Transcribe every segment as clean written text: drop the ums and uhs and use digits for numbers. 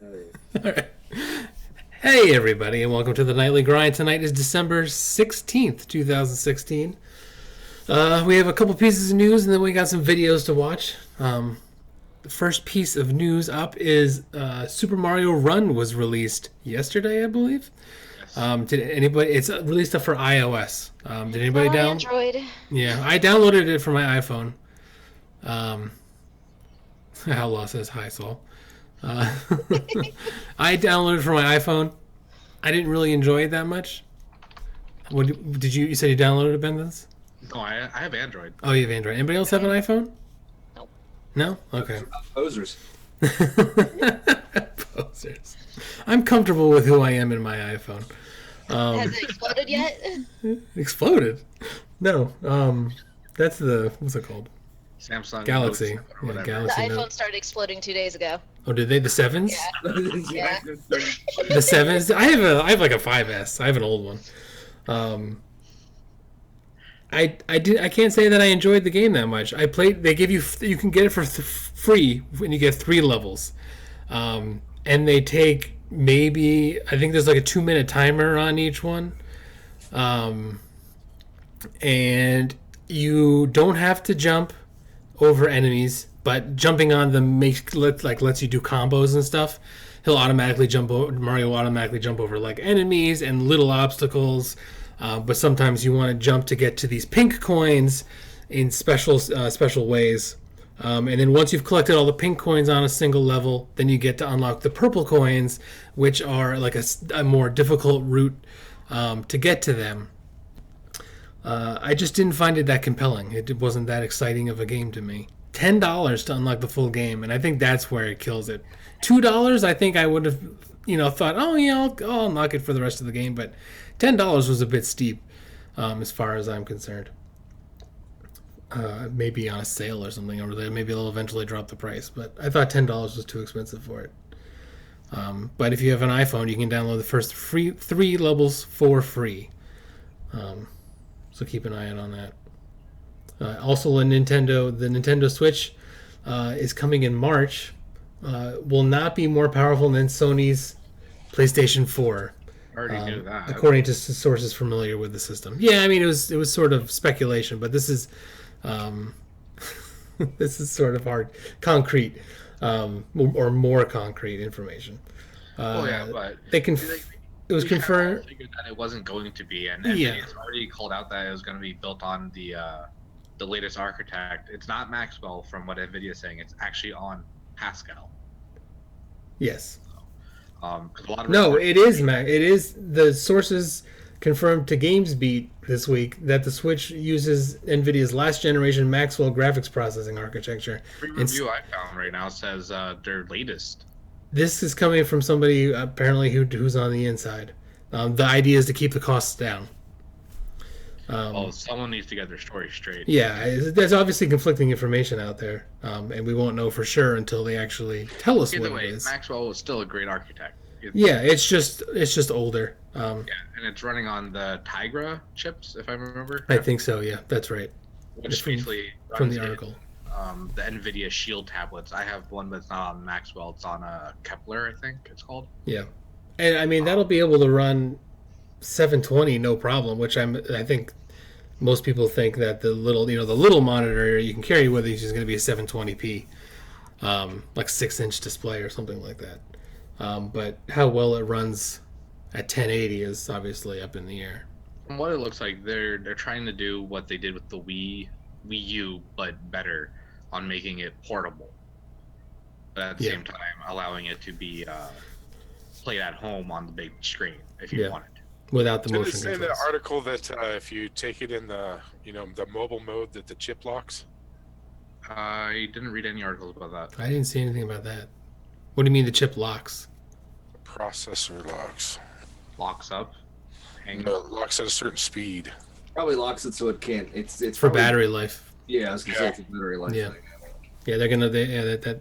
Alright. Hey, everybody, and welcome to the Nightly Grind. Tonight is December 16th, 2016. We have a couple pieces of news, and then we got some videos to watch. The first piece of news up is Super Mario Run was released yesterday, I believe. Did anybody? It's released up for iOS. Did anybody On down? Android. Yeah, I downloaded it for my iPhone. Outlaw says hi, Saul. I downloaded it for my iPhone. I didn't really enjoy it that much. What did you? You said you downloaded it, Bendis? No, I have Android. Oh, you have Android. Anybody else have an iPhone? Nope. No. Okay. Posers. Posers. I'm comfortable with who I am in my iPhone. Has it exploded yet? Exploded? No. That's the what's it called? Samsung Galaxy. Note 7 or Yeah, whatever. The Galaxy iPhone Note. started exploding 2 days ago. Oh, did they? The sevens? Yeah. The sevens. I have like a 5S. I have an old one. I can't say that I enjoyed the game that much. I played. They give you can get it for free when you get 3 levels, and they take maybe I think there's like a 2-minute timer on each one, and you don't have to jump over enemies, but jumping on them lets you do combos and stuff. He'll automatically jump over, Mario will automatically jump over like enemies and little obstacles. But sometimes you want to jump to get to these pink coins in special ways. And then once you've collected all the pink coins on a single level, then you get to unlock the purple coins, which are like a more difficult route to get to them. I just didn't find it that compelling. It wasn't that exciting of a game to me. $10 to unlock the full game, and I think that's where it kills it. $2, I think I would have, thought, oh yeah, I'll unlock it for the rest of the game, but $10 was a bit steep, as far as I'm concerned. Maybe on a sale or something over there. Maybe they'll eventually drop the price, but I thought $10 was too expensive for it. But if you have an iPhone, you can download the first 3 levels for free. So keep an eye out on that. Also, the Nintendo Switch is coming in March. Will not be more powerful than Sony's PlayStation 4. I already knew that. According to sources familiar with the system. Yeah, I mean it was sort of speculation, but this is this is sort of hard, concrete, or more concrete information. But it was confirmed. Figured that it wasn't going to be, and Yeah. it's already called out that it was going to be built on the latest architect. It's not Maxwell, from what Nvidia is saying. It's actually on Pascal. Yes. Because a lot of No, reports- it is Mac. It is the sources confirmed to GamesBeat this week that the Switch uses NVIDIA's last generation Maxwell graphics processing architecture. Free review I found right now says their latest. This is coming from somebody apparently who's on the inside. The idea is to keep the costs down. Someone needs to get their story straight. Yeah, there's obviously conflicting information out there, and we won't know for sure until they actually tell us Either what way, it is. Maxwell was still a great architect. Yeah, it's just older. Yeah, and it's running on the Tigra chips, if I remember. I think so. Yeah, that's right. Which from- basically From runs the in, article. the NVIDIA Shield tablets. I have one that's not on Maxwell. It's on a Kepler, I think it's called. Yeah, and I mean that'll be able to run 720 no problem. Which I think most people think that the little monitor you can carry with you is going to be a 720p, like 6-inch display or something like that. But how well it runs at 1080 is obviously up in the air. From what it looks like, they're trying to do what they did with the Wii U, but better on making it portable. But at the same time, allowing it to be played at home on the big screen if you want it. Without the Didn't it motion say in the controls. article that if you take it in the the mobile mode that the chip locks? I didn't read any articles about that. I didn't see anything about that. What do you mean the chip locks? Processor locks. Locks up. Hang No, it locks at a certain speed. Probably locks it so it can't. It's For probably, battery life. Yeah, I was gonna say it's a battery life. Yeah. thing. Yeah,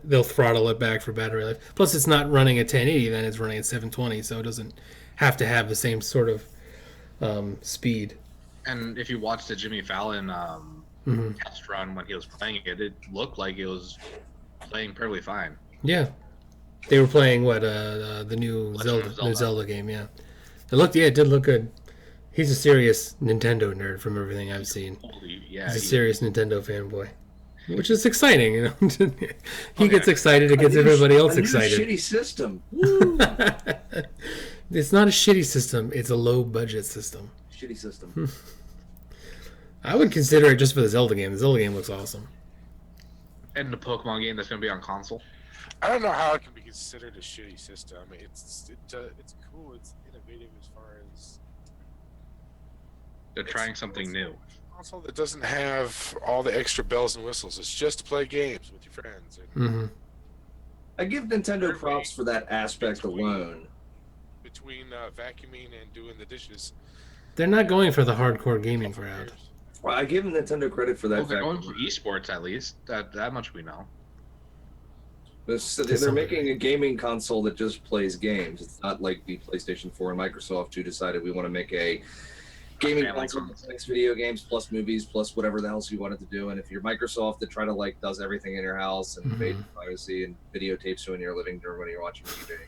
they'll throttle it back for battery life. Plus, it's not running at 1080, then it's running at 720, so it doesn't have to have the same sort of speed. And if you watch the Jimmy Fallon test run when he was playing it, it looked like it was playing perfectly fine. Yeah, They were playing the new Zelda game. Yeah, it did look good. He's a serious Nintendo nerd from everything I've seen. He's a serious Nintendo fanboy, which is exciting. You know, he gets excited. It gets everybody else excited. Shitty system. It's not a shitty system. It's a low budget system. Shitty system. I would consider it just for the Zelda game. The Zelda game looks awesome. And the Pokemon game that's going to be on console. I don't know how it can be considered a shitty system. It's cool. It's innovative as far as They're trying something new. Console that doesn't have all the extra bells and whistles. It's just to play games with your friends. And I give Nintendo props for that aspect alone. Between vacuuming and doing the dishes, they're not going for the hardcore gaming crowd. Well, I give Nintendo credit for that. Well, they're going for esports at least. That much we know. They're making a gaming console that just plays games. It's not like the PlayStation 4 and Microsoft who decided we want to make a gaming console that makes video games plus movies plus whatever the else you wanted to do. And if you're Microsoft that try to does everything in your house and invades privacy and videotapes you in your living room when you're watching TV.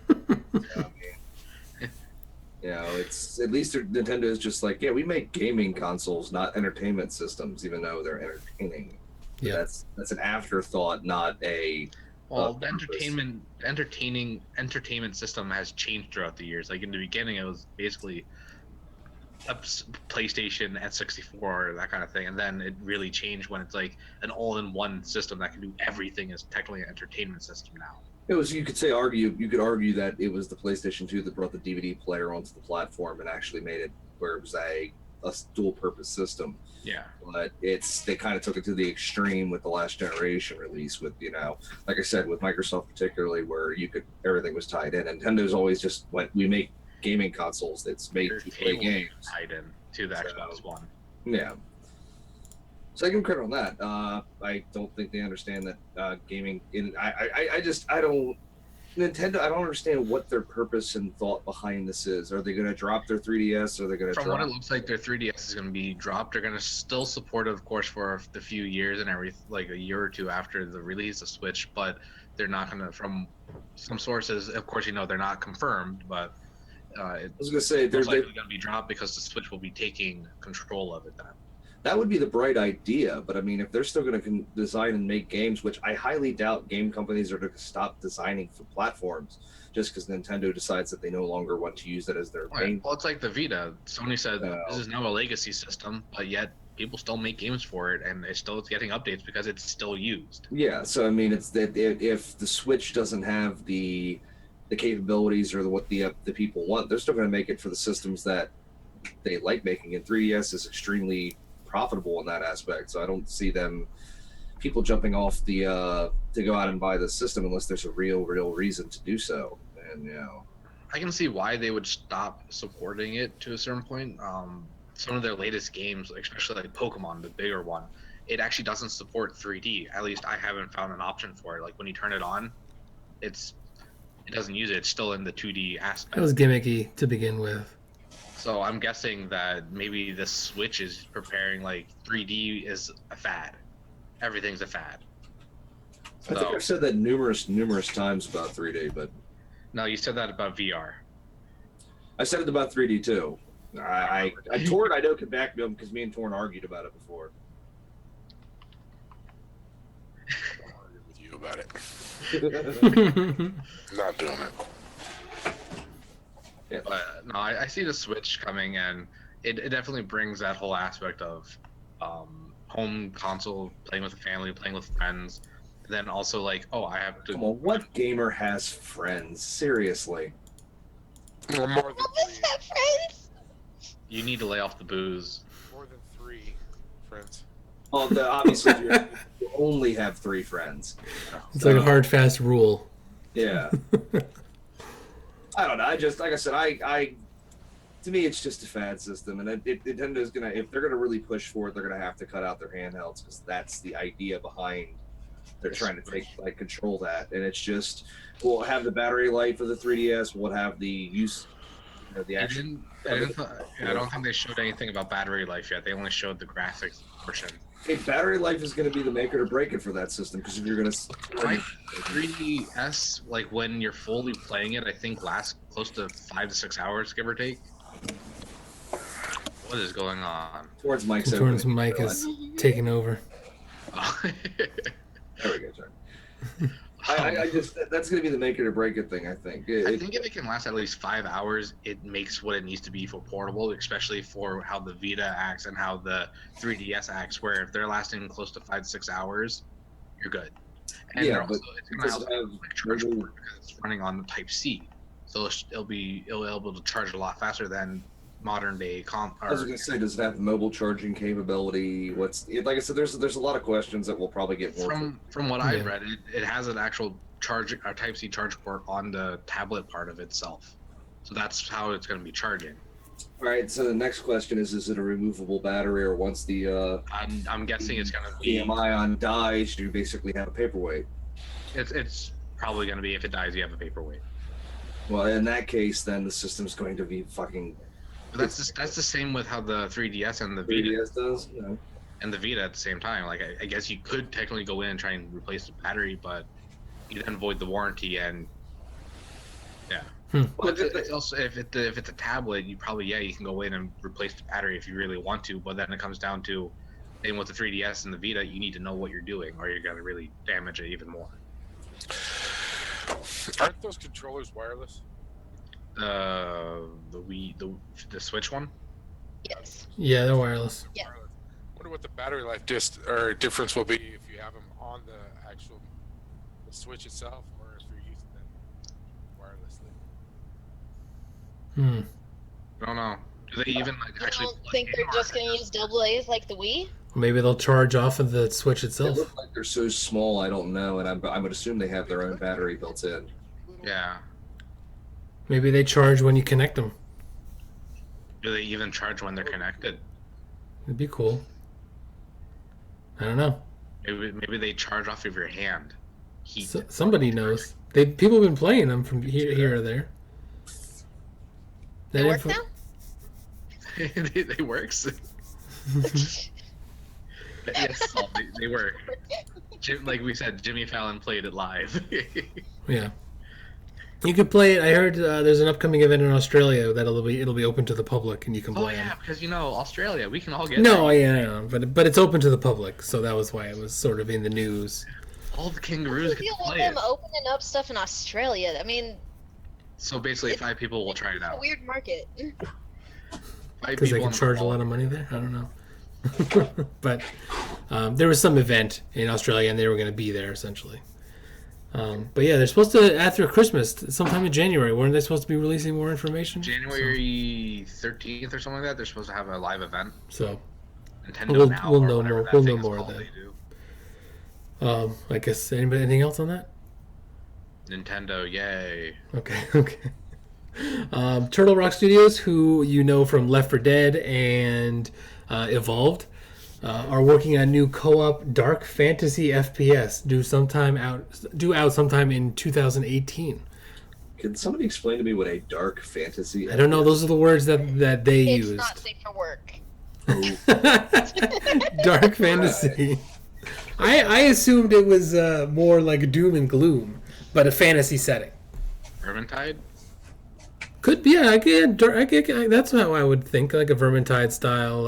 So, it's at least Nintendo is just we make gaming consoles, not entertainment systems, even though they're entertaining. Yeah, that's an afterthought, not a. Well, the entertainment system has changed throughout the years. Like in the beginning, it was basically a PlayStation, N64, that kind of thing, and then it really changed when it's like an all-in-one system that can do everything. Is technically an entertainment system now. It was. You could argue that it was the PlayStation 2 that brought the DVD player onto the platform and actually made it where it was a dual-purpose system. Yeah. But they kind of took it to the extreme with the last generation release with, like I said, with Microsoft particularly, where everything was tied in. Nintendo's always just we make gaming consoles that's made to play games. Tied in to the Xbox One. Yeah. So I give them credit on that. I don't think they understand that gaming. Nintendo, I don't understand what their purpose and thought behind this is. Are they going to drop their 3DS? Are they going to? From what it looks like, their 3DS is going to be dropped. They're going to still support it, of course, for the few years and like a year or two after the release of Switch. But they're not going to. From some sources, of course, they're not confirmed, but I was going to say they're likely going to be dropped because the Switch will be taking control of it then. That would be the bright idea, but I mean, if they're still going to design and make games, which I highly doubt game companies are going to stop designing for platforms just because Nintendo decides that they no longer want to use that as their main. Well, it's like the Vita. Sony said this is now a legacy system, but yet people still make games for it, and it's getting updates because it's still used. Yeah, so I mean, it's that if the Switch doesn't have the capabilities or what the people want, they're still going to make it for the systems that they like making. And 3DS is extremely profitable in that aspect, so I don't see people jumping off to go out and buy the system unless there's a real reason to do so. And I can see why they would stop supporting it to a certain point. Some of their latest games, especially like Pokemon, the bigger one, it actually doesn't support 3D. At least I haven't found an option for it. Like when you turn it on, it doesn't use it. It's still in the 2D aspect. It was gimmicky to begin with. So I'm guessing that maybe the Switch is preparing 3D is a fad. Everything's a fad. I think I've said that numerous times about 3D, but no, you said that about VR. I said it about 3D too. Torn, I know, could back me up because me and Torn argued about it before. I'll argue with you about it. Not doing it. Yeah. But no, I see the Switch coming, and it definitely brings that whole aspect of home console, playing with the family, playing with friends. And then also I have to. Come on, what gamer has friends? Seriously. Or more than three. Friends? You need to lay off the booze. More than 3 friends. Well, obviously you only have 3 friends. It's like a hard, fast rule. Yeah. I don't know. I just, like I said, to me, it's just a fad system, and Nintendo's if they're gonna really push for it, they're gonna have to cut out their handhelds because that's the idea behind. They're trying to take control that, and it's just we'll have the battery life of the 3DS, we'll have the use, the action. I don't think they showed anything about battery life yet. They only showed the graphics portion. Hey, battery life is going to be the make it or break it for that system because if you're going to. My 3DS, like when you're fully playing it, I think lasts close to 5 to 6 hours, give or take. What is going on? Towards Mike's Torrance opening. mic is taking over. There we go, sorry. I just that's going to be the make it or break it thing. I think. I think if it can last at least 5 hours, it makes what it needs to be for portable, especially for how the Vita acts and how the 3DS acts. Where if they're lasting close to 5 to 6 hours, you're good. And Yeah, they're also, but it's going to because help of like charge mobile- port because it's running on the Type C, so it'll be able to charge a lot faster than modern day I was going to say, does it have mobile charging capability? Like I said, there's a lot of questions that we'll probably get more. From what I've Yeah. read, it has an actual a Type C charge port on the tablet part of itself, so that's how it's going to be charging. All right, so the next question is it a removable battery, or once the I'm guessing it's going to be lithium-ion dies, you basically have a paperweight? it's probably going to be, if it dies, you have a paperweight. Well, in that case, then the system's going to be fucking. But that's the same with how the 3DS and the Vita 3DS does. You know. and the Vita at the same time. Like I guess you could technically go in and try and replace the battery, but you then void the warranty and yeah. But it's also if it's a tablet, you probably you can go in and replace the battery if you really want to. But then it comes down to, same with the 3DS and the Vita, you need to know what you're doing, or you're gonna really damage it even more. Aren't those controllers wireless? The Switch one. Yes. Yeah, they're wireless. Yeah. Wireless. Wonder what the battery life difference will be if you have them on the actual the Switch itself, or if you're using them wirelessly. Hmm. I don't know. Do they even like You actually? don't plug think in, they're or just going to use double A's like the Wii? Maybe they'll charge off of the Switch They itself. look like they're so small. I don't know, and I would assume they have their own battery built in. Yeah. Maybe they charge when you connect them. Do they even charge when they're connected? It'd be cool. I don't know. Maybe they charge off of your hand. Heat. Somebody knows. People have been playing them from here or there. They That work info- now? they works. Yes, they work. Like we said, Jimmy Fallon played it live. Yeah. You could play it. I heard there's an upcoming event in Australia that'll be open to the public, and you can Oh play yeah, it. because Australia, we can all get No, there. yeah, I know, but it's open to the public, so that was why it was sort of in the news. All the What's kangaroos the can deal with play them it. opening up stuff in Australia? I mean, So basically, 5 people will try it it's a out. weird market. 5 Because they people can in charge a the lot of money there. I don't know. But there was some event in Australia, and they were going to be there essentially. But yeah, they're supposed to after Christmas, sometime in January. Weren't they supposed to be releasing more information? January 13th or something like that. They're supposed to have a live event. So Nintendo We'll Now know or more- whatever that we'll thing know is more called then. they do. I guess anything else on that? Nintendo, yay! Okay. Turtle Rock Studios, who you know from Left 4 Dead and Evolved, are working on new co-op dark fantasy FPS due out sometime in 2018. Can somebody explain to me what a dark fantasy? I don't know. Those are the words that they It's used. not safe for work. Dark fantasy. I assumed it was more like Doom and Gloom, but a fantasy setting. Vermintide? Could be, yeah. That's how I would think, like a Vermintide style.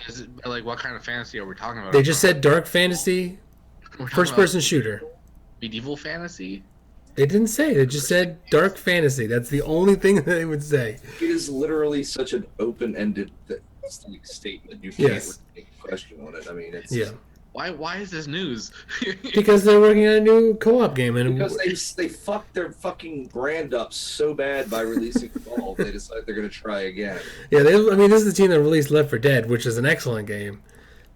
Is it, like, what kind of fantasy are we talking about? They just said dark fantasy, We're talking first-person about shooter. medieval fantasy? They didn't say. They just said dark fantasy. That's the only thing that they would say. It is literally such an open-ended statement. You can't Yes. really make a question on it. I mean, it's Yeah, Why is this news? because they're working on a new co-op game, and because they fucked their fucking brand up so bad by releasing Evolve, they decided they're gonna try again. yeah, I mean, this is the team that released Left 4 Dead, which is an excellent game,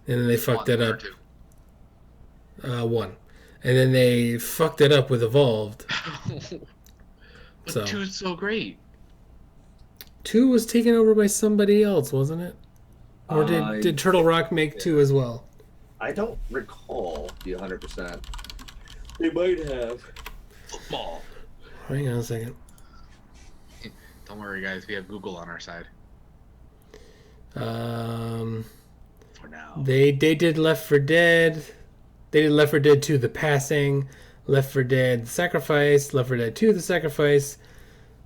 and then they fucked it One or up. two. One, and then they fucked it up with Evolved. But So. 2 is so great. 2 was taken over by somebody else, wasn't it? Or I- did Turtle Rock make 2 as well? I don't recall the 100%. They might have. Football. Hang on a second. Don't worry, guys. We have Google on our side. for now. They did Left 4 Dead. They did Left 4 Dead 2 The Passing, Left 4 Dead Sacrifice, Left 4 Dead 2 The Sacrifice,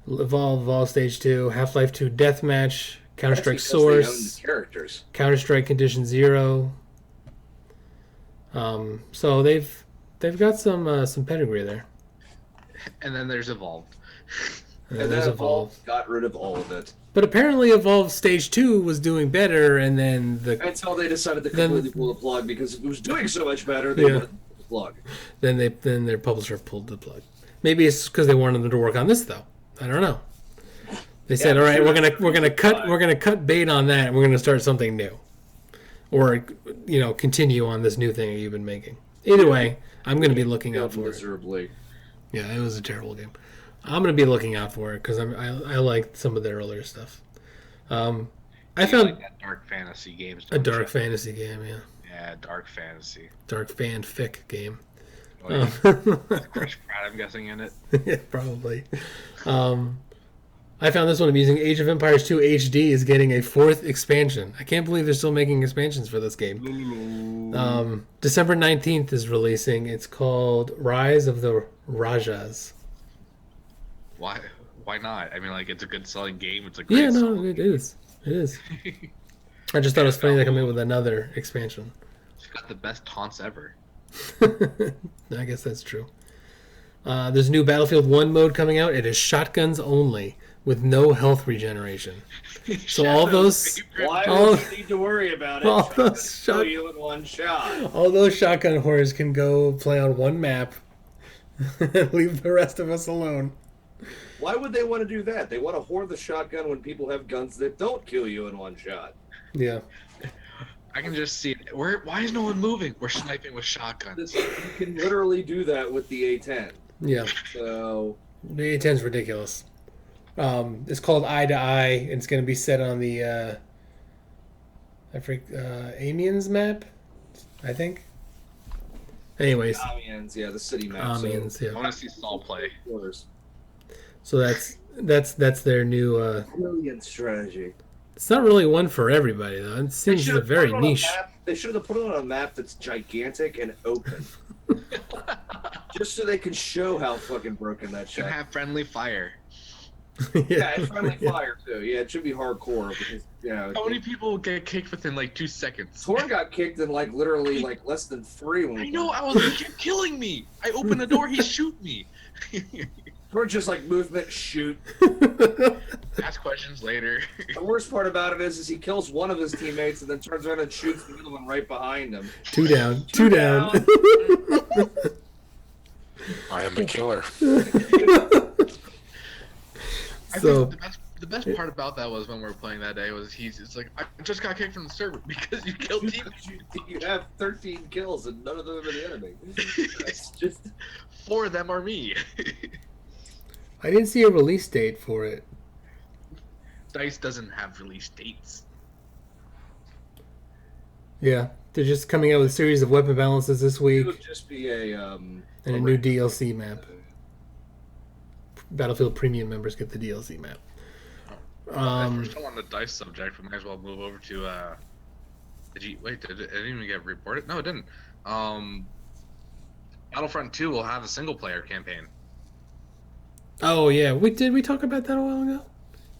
Evolve Stage 2, Half-Life 2 Deathmatch, Counter-Strike That's because they own Source, the characters. Counter-Strike Condition Zero. So they've got some pedigree there. And then there's Evolved. And And there's then Evolve. Evolve got rid of all of it But apparently Evolve Stage 2 was doing better, and then until they decided to Then- completely pull the plug because it was doing so much better. They Yeah. wanted to pull the plug. then their publisher pulled the plug. Maybe it's because they wanted them to work on this though. I don't know. They said, Yeah, "All right, sure. we're gonna cut bait on that, and we're gonna start something new, or continue on this new thing you've been making." Either way, I'm gonna be looking out Failed for it. miserably. Yeah, it was a terrible game. I'm gonna be looking out for it because I liked some of their earlier stuff. I You found like that dark fantasy games. a don't dark you? fantasy game, Yeah, dark fantasy. dark fanfic game. Like, Um, Chris Pratt, I'm guessing, in it. Yeah, probably. I found this one amusing. Age of Empires 2 HD is getting a 4th expansion. I can't believe they're still making expansions for this game. December 19th is releasing. It's called Rise of the Rajas. Why? Why not? I mean, like, it's a good selling game. It's a great Yeah, no, selling it is. It is. I just thought it was funny they come in with another expansion. It's got the best taunts ever. I guess that's true. There's a new Battlefield 1 mode coming out. It is shotguns only with no health regeneration. So all those Why All- would you need to worry about it? all Shotgun those kill shot- you in one shot. all those shotgun whores can go play on one map and leave the rest of us alone. Why would they want to do that? They want to hoard the shotgun when people have guns that don't kill you in one shot. Yeah. I can just see it. Why is no one moving? We're sniping with shotguns. You can literally do that with the A10. Yeah. So The A10's ridiculous. It's called Eye to Eye. It's going to be set on the Amiens map, I think. Anyways, Amiens, yeah, the city map. Amiens, I yeah. want to see Saul play. So that's their new. Brilliant strategy. It's not really one for everybody though. It seems should've a very put it on a niche. map- They should have put it on a map that's gigantic and open. Just so they can show how fucking broken that Should shit. have friendly fire. Yeah, it's friendly fire too. Yeah, it should be hardcore because How many people get kicked within like 2 seconds? Torn got kicked in like literally like less than 3 when I we know. I was like, you're killing me. I open the door. He shoot me. Torn just like movement shoot. Ask questions later. The worst part about it is he kills one of his teammates and then turns around and shoots the other one right behind him. Two down. Two down. I am a killer. I So- think the best part about that was when we were playing that day was it's like I just got kicked from the server because you killed teammates. You have 13 kills and none of them are the enemy. That's just 4 of them are me. I didn't see a release date for it. Dice doesn't have release dates. Yeah, they're just coming out with a series of weapon balances this it week would just be a and a new DLC map. Battlefield Premium members get the DLC map. If we're still on the Dice subject, we might as well move over to did it didn't even get reported? No, it didn't. Battlefront 2 will have a single player campaign. Oh yeah, did we talk about that a while ago?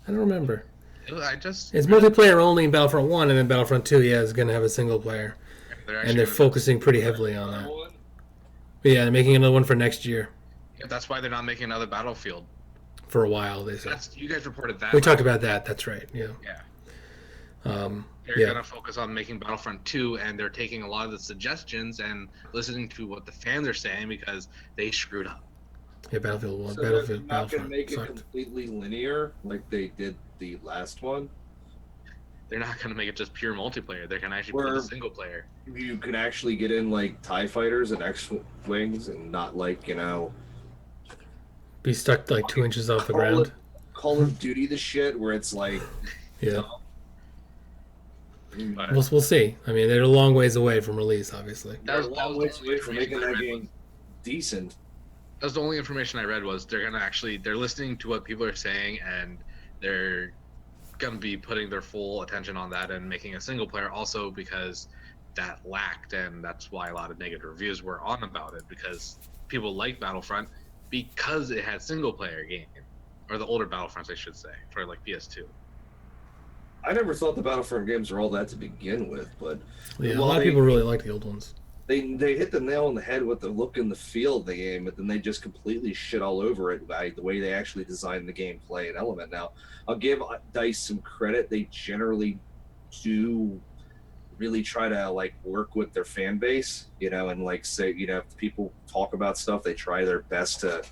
I don't remember. It's It's multiplayer only in Battlefront 1, and then Battlefront 2, yeah, is going to have a single player. And they're focusing pretty heavily on that. But yeah, they're making another one for next year. Yeah, that's why they're not making another Battlefield. For a while, they said. That's you guys reported that. We talked about that, that's right, yeah. Yeah. They're Yeah. gonna focus on making Battlefront 2, and they're taking a lot of the suggestions and listening to what the fans are saying because they screwed up. Yeah, Battlefield 1, So they're Battlefield, not going to Battlefront make it sucked. completely linear like they did the last one. They're not gonna make it just pure multiplayer. They're gonna actually put Where- a single player. You can actually get in like TIE fighters and X-Wings and not like, Be stuck like 2 inches off the Call ground. Call of Duty the shit where it's like, Yeah. But We'll see. I mean, they're a long ways away from release, obviously. they're a that long was ways the away from making that information I read. game decent. That's the only information I read was they're listening to what people are saying and they're going to be putting their full attention on that and making a single player, also because that lacked, and that's why a lot of negative reviews were on about it, because people like Battlefront because it had single player game, or the older Battlefronts, I should say, for like PS2. I never thought the Battlefront games were all that to begin with, but Yeah, a well, lot of they- people really like the old ones. they hit the nail on the head with the look and the feel of the game, but then they just completely shit all over it by the way they actually designed the gameplay and element. Now, I'll give DICE some credit; they generally do really try to like work with their fan base, and like say, if people talk about stuff, they try their best to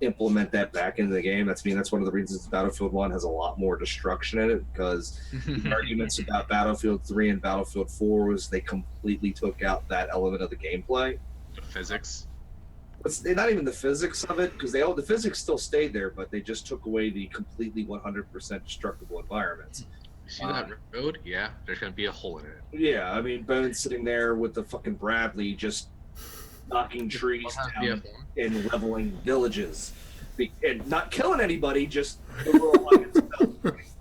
implement that back into the game. That's one of the reasons Battlefield 1 has a lot more destruction in it, because the arguments about Battlefield 3 and Battlefield 4 was they completely took out that element of the gameplay. The physics. It's not even the physics of it, because the physics still stayed there, but they just took away the completely 100% destructible environments. You see that road? Yeah, there's going to be a hole in it. Yeah, I mean, Bone's sitting there with the fucking Bradley just knocking trees down and leveling villages. And not killing anybody, just overall putting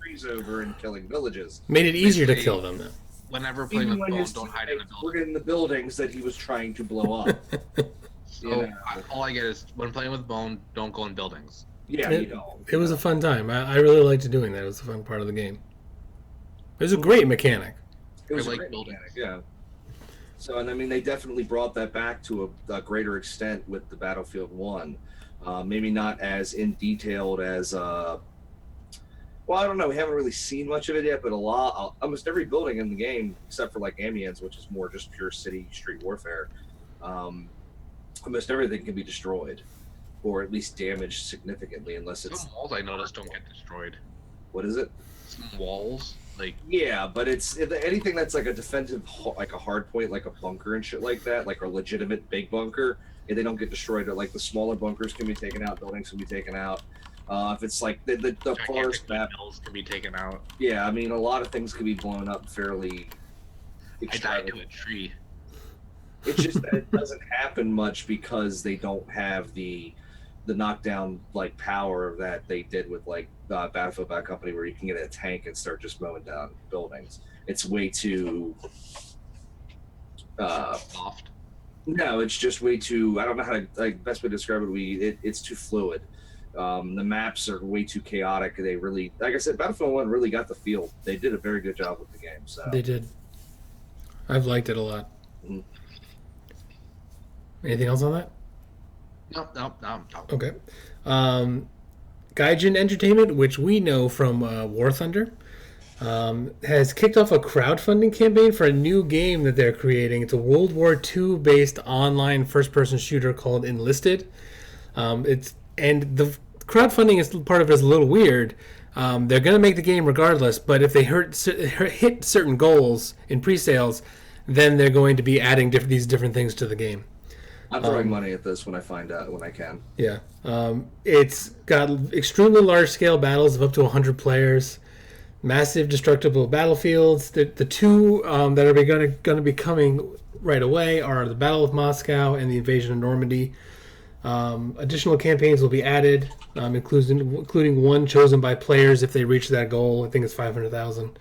trees over and killing villages. Made it easier to Basically, kill them, though. Whenever playing Even with when Bone, his don't hide in the teammates were building. in the buildings that he was trying to blow up. So all I get is, when playing with Bone, don't go in buildings. Yeah, It- you know. It was a fun time. I really liked doing that. It was a fun part of the game. It was a great mechanic. It was I a like great buildings. mechanic, yeah. So, and I mean, they definitely brought that back to a greater extent with the Battlefield 1. Maybe not as in detailed as, well, I don't know. We haven't really seen much of it yet, but almost every building in the game, except for like Amiens, which is more just pure city street warfare, almost everything can be destroyed or at least damaged significantly, unless it's, Some walls I noticed don't get destroyed. what is it? Some walls, like, Yeah, but it's anything that's like a defensive, like a hard point, like a bunker and shit like that, like a legitimate big bunker, and they don't get destroyed. Or like the smaller bunkers can be taken out, buildings can be taken out. If it's like the gigantic forest map, mills can be taken out. yeah, I mean a lot of things can be blown up fairly. I died to extravagantly. a tree. It's just that it doesn't happen much because they don't have the knockdown like power that they did with like Battlefield Bad Company, where you can get a tank and start just mowing down buildings. It's way too. Soft. No, it's just way too. I don't know how to like best way to describe it. It's too fluid. The maps are way too chaotic. They really, like I said, Battlefield 1 really got the feel. They did a very good job with the game. So They did. I've liked it a lot. Mhm. Anything else on that? No. Okay. Gaijin Entertainment, which we know from War Thunder, has kicked off a crowdfunding campaign for a new game that they're creating. It's a World War II based online first-person shooter called Enlisted. And the crowdfunding is part of it is a little weird. They're going to make the game regardless, but if they hit certain goals in pre-sales, then they're going to be adding these different things to the game. I'm throwing money at this when I find out when I can. Yeah. It's got extremely large-scale battles of up to 100 players, massive destructible battlefields. The two that are going to be coming right away are the Battle of Moscow and the Invasion of Normandy. Additional campaigns will be added, including one chosen by players if they reach that goal. I think it's 500,000.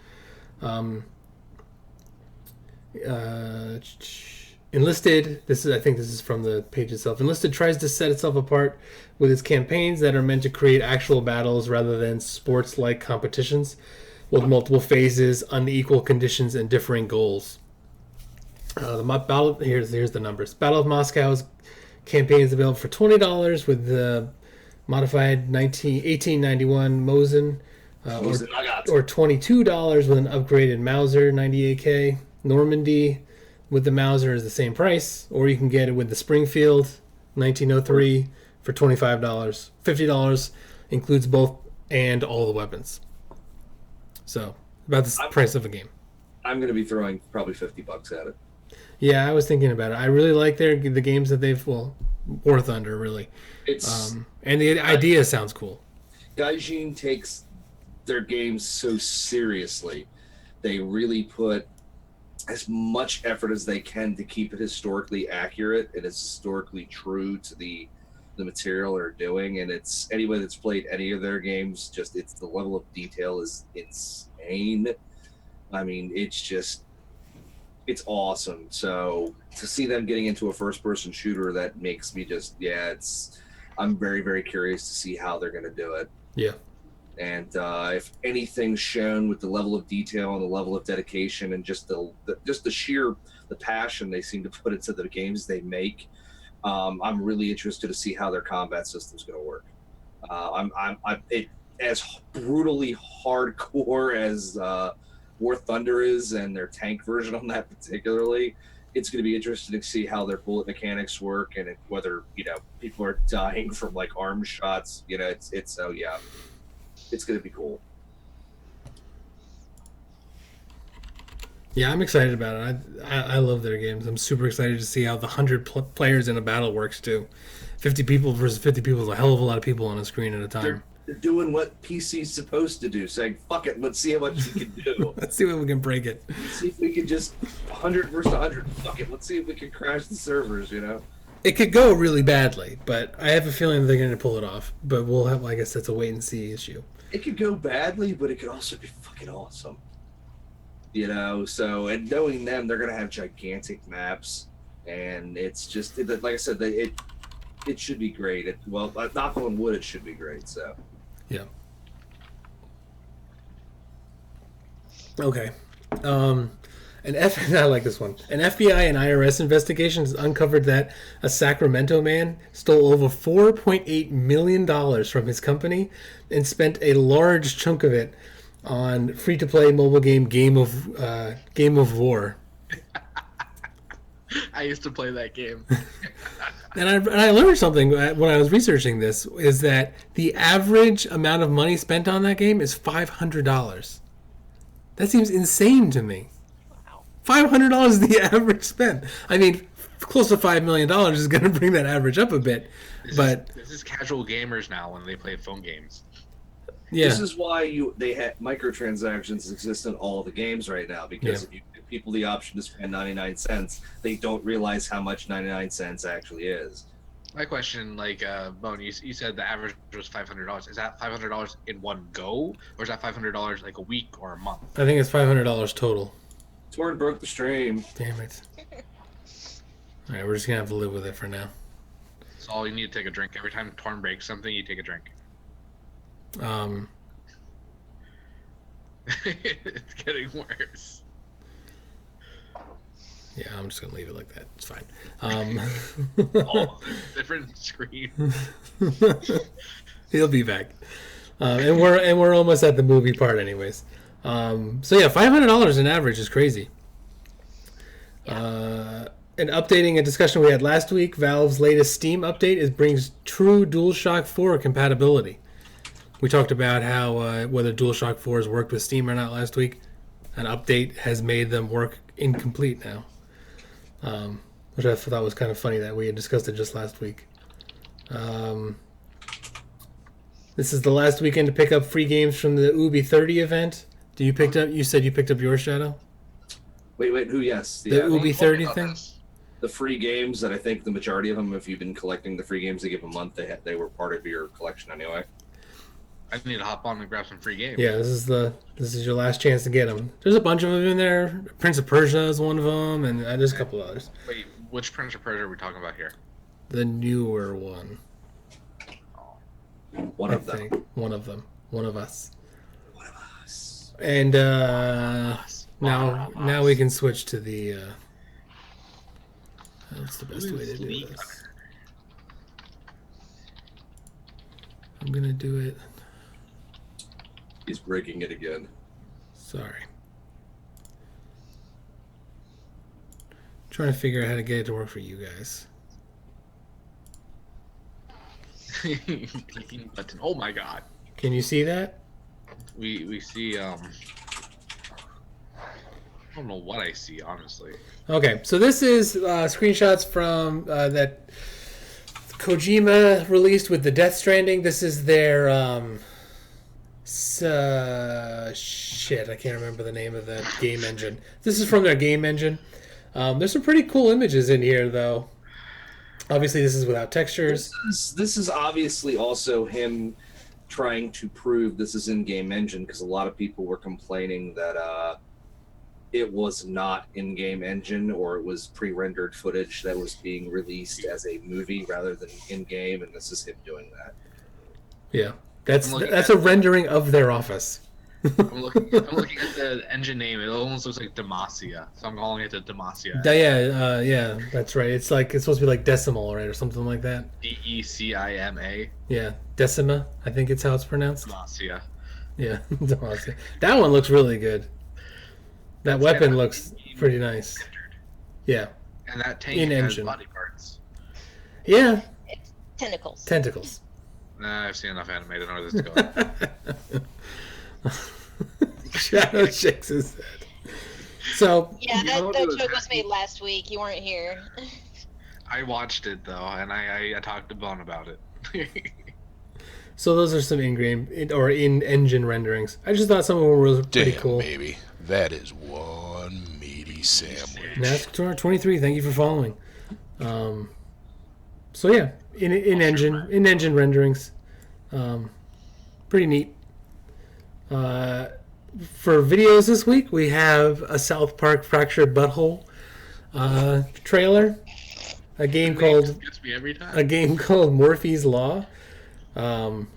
Enlisted, I think this is from the page itself. Enlisted tries to set itself apart with its campaigns that are meant to create actual battles rather than sports-like competitions with multiple phases, unequal conditions, and differing goals. Here's the numbers. Battle of Moscow's campaign is available for $20 with the modified 1891 Mosin, or $22 with an upgraded Mauser 98K. Normandy with the Mauser is the same price, or you can get it with the Springfield 1903 for $25. $50 includes both and all the weapons. So about the price of a game. I'm going to be throwing probably $50 at it. Yeah, I was thinking about it. I really like the games that they've War Thunder really. It's And the idea sounds cool. Gaijin takes their games so seriously. They really put as much effort as they can to keep it historically accurate and as historically true to the the material are doing, and it's anybody that's played any of their games, just it's the level of detail is insane. I mean, it's awesome. So to see them getting into a first person shooter, that makes me I'm very, very curious to see how they're going to do it. Yeah. And if anything's shown with the level of detail and the level of dedication and just the sheer passion they seem to put into the games they make, I'm really interested to see how their combat system's going to work. As brutally hardcore as War Thunder is, and their tank version on that particularly, it's going to be interesting to see how their bullet mechanics work, and whether people are dying from like arm shots. It's going to be cool. Yeah, I'm excited about it. I love their games. I'm super excited to see how the 100 players in a battle works too. 50 people versus 50 people is a hell of a lot of people on a screen at a time. They're doing what PC's supposed to do, saying, fuck it, let's see how much we can do. Let's see if we can break it. Let's see if we can just 100 versus 100. Fuck it, let's see if we can crash the servers, It could go really badly, but I have a feeling they're going to pull it off. But we'll have, I guess that's a wait and see issue. It could go badly, but it could also be fucking awesome. So, and knowing them, they're going to have gigantic maps, and it's just, like I said, it should be great. Knock on wood, it should be great, so. Yeah. Okay. I like this one. An FBI and IRS investigation has uncovered that a Sacramento man stole over $4.8 million from his company and spent a large chunk of it on free-to-play mobile Game of War. I used to play that game. And I learned something when I was researching this, is that the average amount of money spent on that game is $500. That seems insane to me. Wow. $500 is the average spent. I mean, close to $5 million is going to bring that average up a bit. This is casual gamers now when they play phone games. Yeah. This is why they have microtransactions exist in all the games right now, because if you give people the option to spend 99 cents, they don't realize how much 99 cents actually is. My question, Bone, you said the average was $500. Is that $500 in one go, or is that $500 like a week or a month? I think it's $500 total. Torn broke the stream. Damn it. All right, we're just going to have to live with it for now. So all you need to take a drink. Every time Torn breaks something, you take a drink. It's getting worse. Yeah, I'm just gonna leave it like that. It's fine. Different screen. He'll be back, and we're almost at the movie part, anyways. So yeah, $500 in average is crazy. And updating a discussion we had last week, Valve's latest Steam update brings true DualShock 4 compatibility. We talked about how whether DualShock 4s worked with Steam or not last week. An update has made them work incomplete now, which I thought was kind of funny that we had discussed it just last week. This is the last weekend to pick up free games from the Ubi 30 event. You said you picked up your Shadow? Wait, who? Yes. The Ubi 30 thing? The free games that I think the majority of them, if you've been collecting the free games they give a month, they were part of your collection anyway. I need to hop on and grab some free games. Yeah, this is your last chance to get them. There's a bunch of them in there. Prince of Persia is one of them, and there's a couple others. Wait, which Prince of Persia are we talking about here? The newer one. One of them. One of them. One of us. One of us. And now we can switch to the. That's the best way to do this. I'm gonna do it. He's breaking it again. Sorry. Trying to figure out how to get it to work for you guys. Clicking button. Oh my god. Can you see that? We see I don't know what I see, honestly. Okay, so this is screenshots from that Kojima released with the Death Stranding. This is their shit, I can't remember the name of the game engine. This is from their game engine. There's some pretty cool images in here, though. Obviously, this is without textures. This is obviously also him trying to prove this is in-game engine, because a lot of people were complaining that it was not in-game engine, or it was pre-rendered footage that was being released as a movie rather than in-game, and this is him doing that. Yeah, that's I'm looking a at- rendering of their office. I'm looking at the engine name. It almost looks like Demacia, so I'm calling it the Demacia. Yeah, that's right. It's supposed to be like decimal, right, or something like that. Decima. Yeah, decima. I think it's how it's pronounced. Demacia. Yeah, that one looks really good. That weapon Yeah. looks pretty nice. Yeah, And that tank In has engine. body parts. yeah, Tentacles. tentacles. Nah, I've seen enough anime to know where this is going. Shadow shakes his head. So Yeah, You know that what joke was was made last week. You weren't here. I watched it though, and I talked to Bone about it. those are some in-engine renderings. I just thought some of them were pretty Damn, cool. baby. That is one meaty sandwich. NASCAR 23, thank you for following. So yeah, in-engine renderings, pretty neat. For videos this week, we have a South Park Fractured Butthole trailer, a game called Gets me every time. Morphe's Law,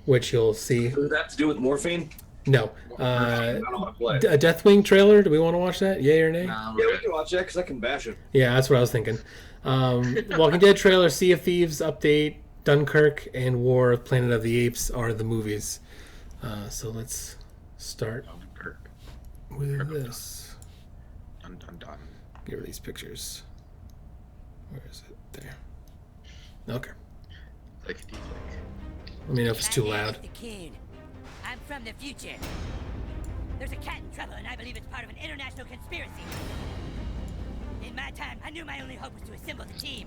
which you'll see. Does that have to do with morphine? No, I don't want to play. a Deathwing trailer. Do we want to watch that? Yay or nay? Nah, Yeah, we're we good. can watch that because I can bash it. Yeah, that's what I was thinking. Walking Dead trailer, Sea of Thieves update, Dunkirk, and War of Planet of the Apes are the movies. So let's start Dunkirk. with this. Dun dun dun. Give her these pictures. Where is it? There. Okay. Clickety click. Let me know if it's too My name loud. is the King. I'm from the future. There's a cat in trouble, and I believe it's part of an international conspiracy. In my time, I knew my only hope was to assemble the team.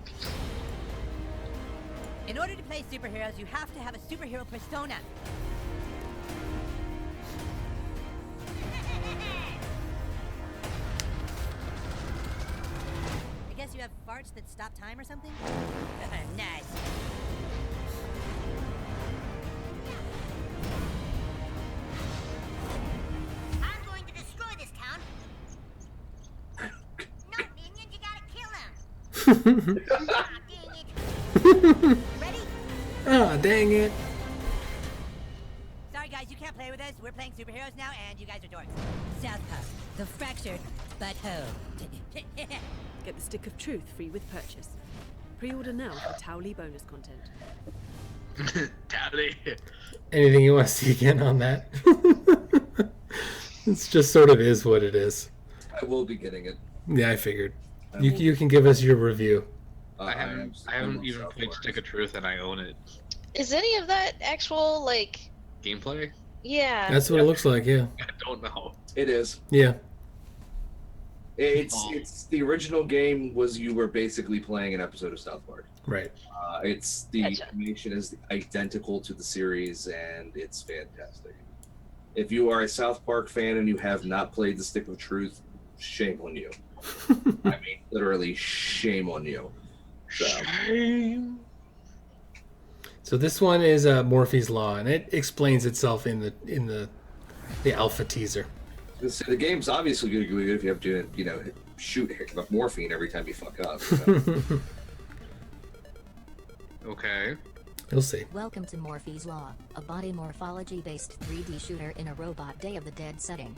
In order to play superheroes, you have to have a superhero persona. I guess you have farts that stop time or something? Nice. I'm going to destroy this town. No, minions, you gotta kill them. Ah, dang it. Ready? Ah, dang it. Sorry guys, you can't play with us. We're playing superheroes now, and you guys are dorks. South Park, the fractured butthole. Get the Stick of Truth free with purchase. Pre-order now for Towley bonus content. Tally. Anything you want to see again on that? It's just sort of is what it is. I will be getting it. Yeah, I figured. You can give us your review. I haven't even played Stick of Truth, and I own it. Is any of that actual like? Gameplay? Yeah. That's what it looks like, yeah. I don't know. It is. Yeah. It's the original game was you were basically playing an episode of South Park. Right. It's the Gotcha. animation is identical to the series, and it's fantastic. If you are a South Park fan and you have not played the Stick of Truth, shame on you. I mean, literally, shame on you. So, So this one is Morphe's Law, and it explains itself in the alpha teaser. so the game's obviously going to be good if you have to, shoot morphine every time you fuck up. So. Okay. You'll see. Welcome to Morphe's Law, a body morphology-based 3D shooter in a robot Day of the Dead setting.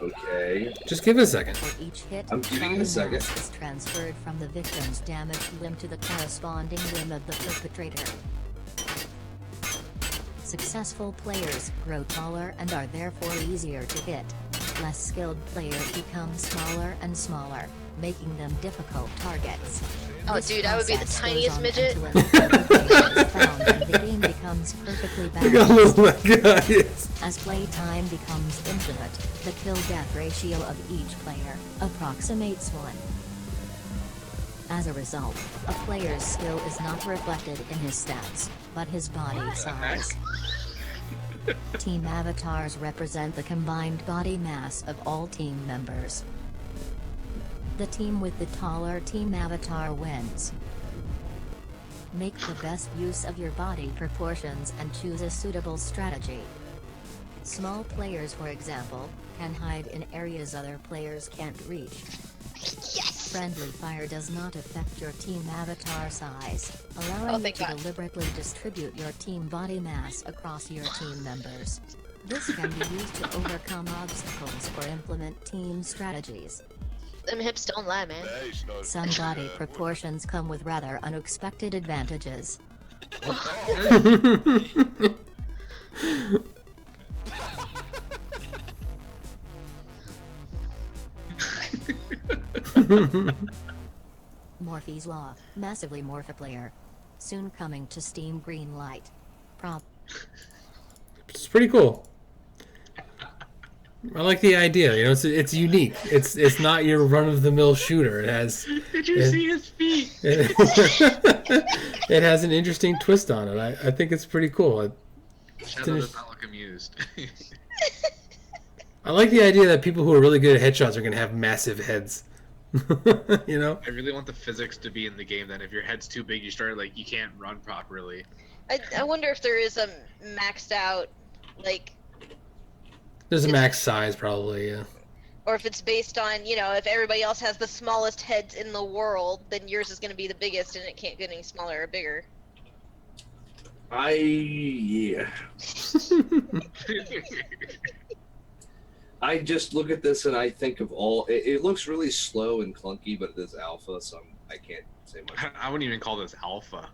Okay. Just give it a second. For each hit, I'm giving it a body second. mass is transferred from the victim's damaged limb to the corresponding limb of the perpetrator. Successful players grow taller and are therefore easier to hit. Less skilled players become smaller and smaller, making them difficult targets. Oh, This dude, I would be the process tiniest goes on midget. until a location is found and the game becomes perfectly Oh balanced. my god, yes. As playtime becomes infinite, the kill-death ratio of each player approximates 1. As a result, a player's skill is not reflected in his stats, but his body size. Team avatars represent the combined body mass of all team members. The team with the taller team avatar wins. Make the best use of your body proportions and choose a suitable strategy. Small players, for example, can hide in areas other players can't reach. Yes! Friendly fire does not affect your team avatar size, allowing you thank to God. deliberately distribute your team body mass across your team members. This can be used to overcome obstacles or implement team strategies. Them hips don't lie, man. Some body proportions come with rather unexpected advantages. Morphe's Law, massively morphiplayer. Soon coming to Steam Greenlight. It's pretty cool. I like the idea. You know, it's unique. It's not your run of the mill shooter. It has. Did you see his feet? It has an interesting twist on it. I think it's pretty cool. Shadow does not look amused. I like the idea that people who are really good at headshots are going to have massive heads. You know? I really want the physics to be in the game that if your head's too big, you start like you can't run properly. I wonder if there is a maxed out, like, There's a max size probably, yeah. or if it's based on, you know, if everybody else has the smallest heads in the world, then yours is going to be the biggest and it can't get any smaller or bigger. Yeah. I just look at this and I think of all. It looks really slow and clunky, but it is alpha, so I can't say much. I wouldn't even call this alpha.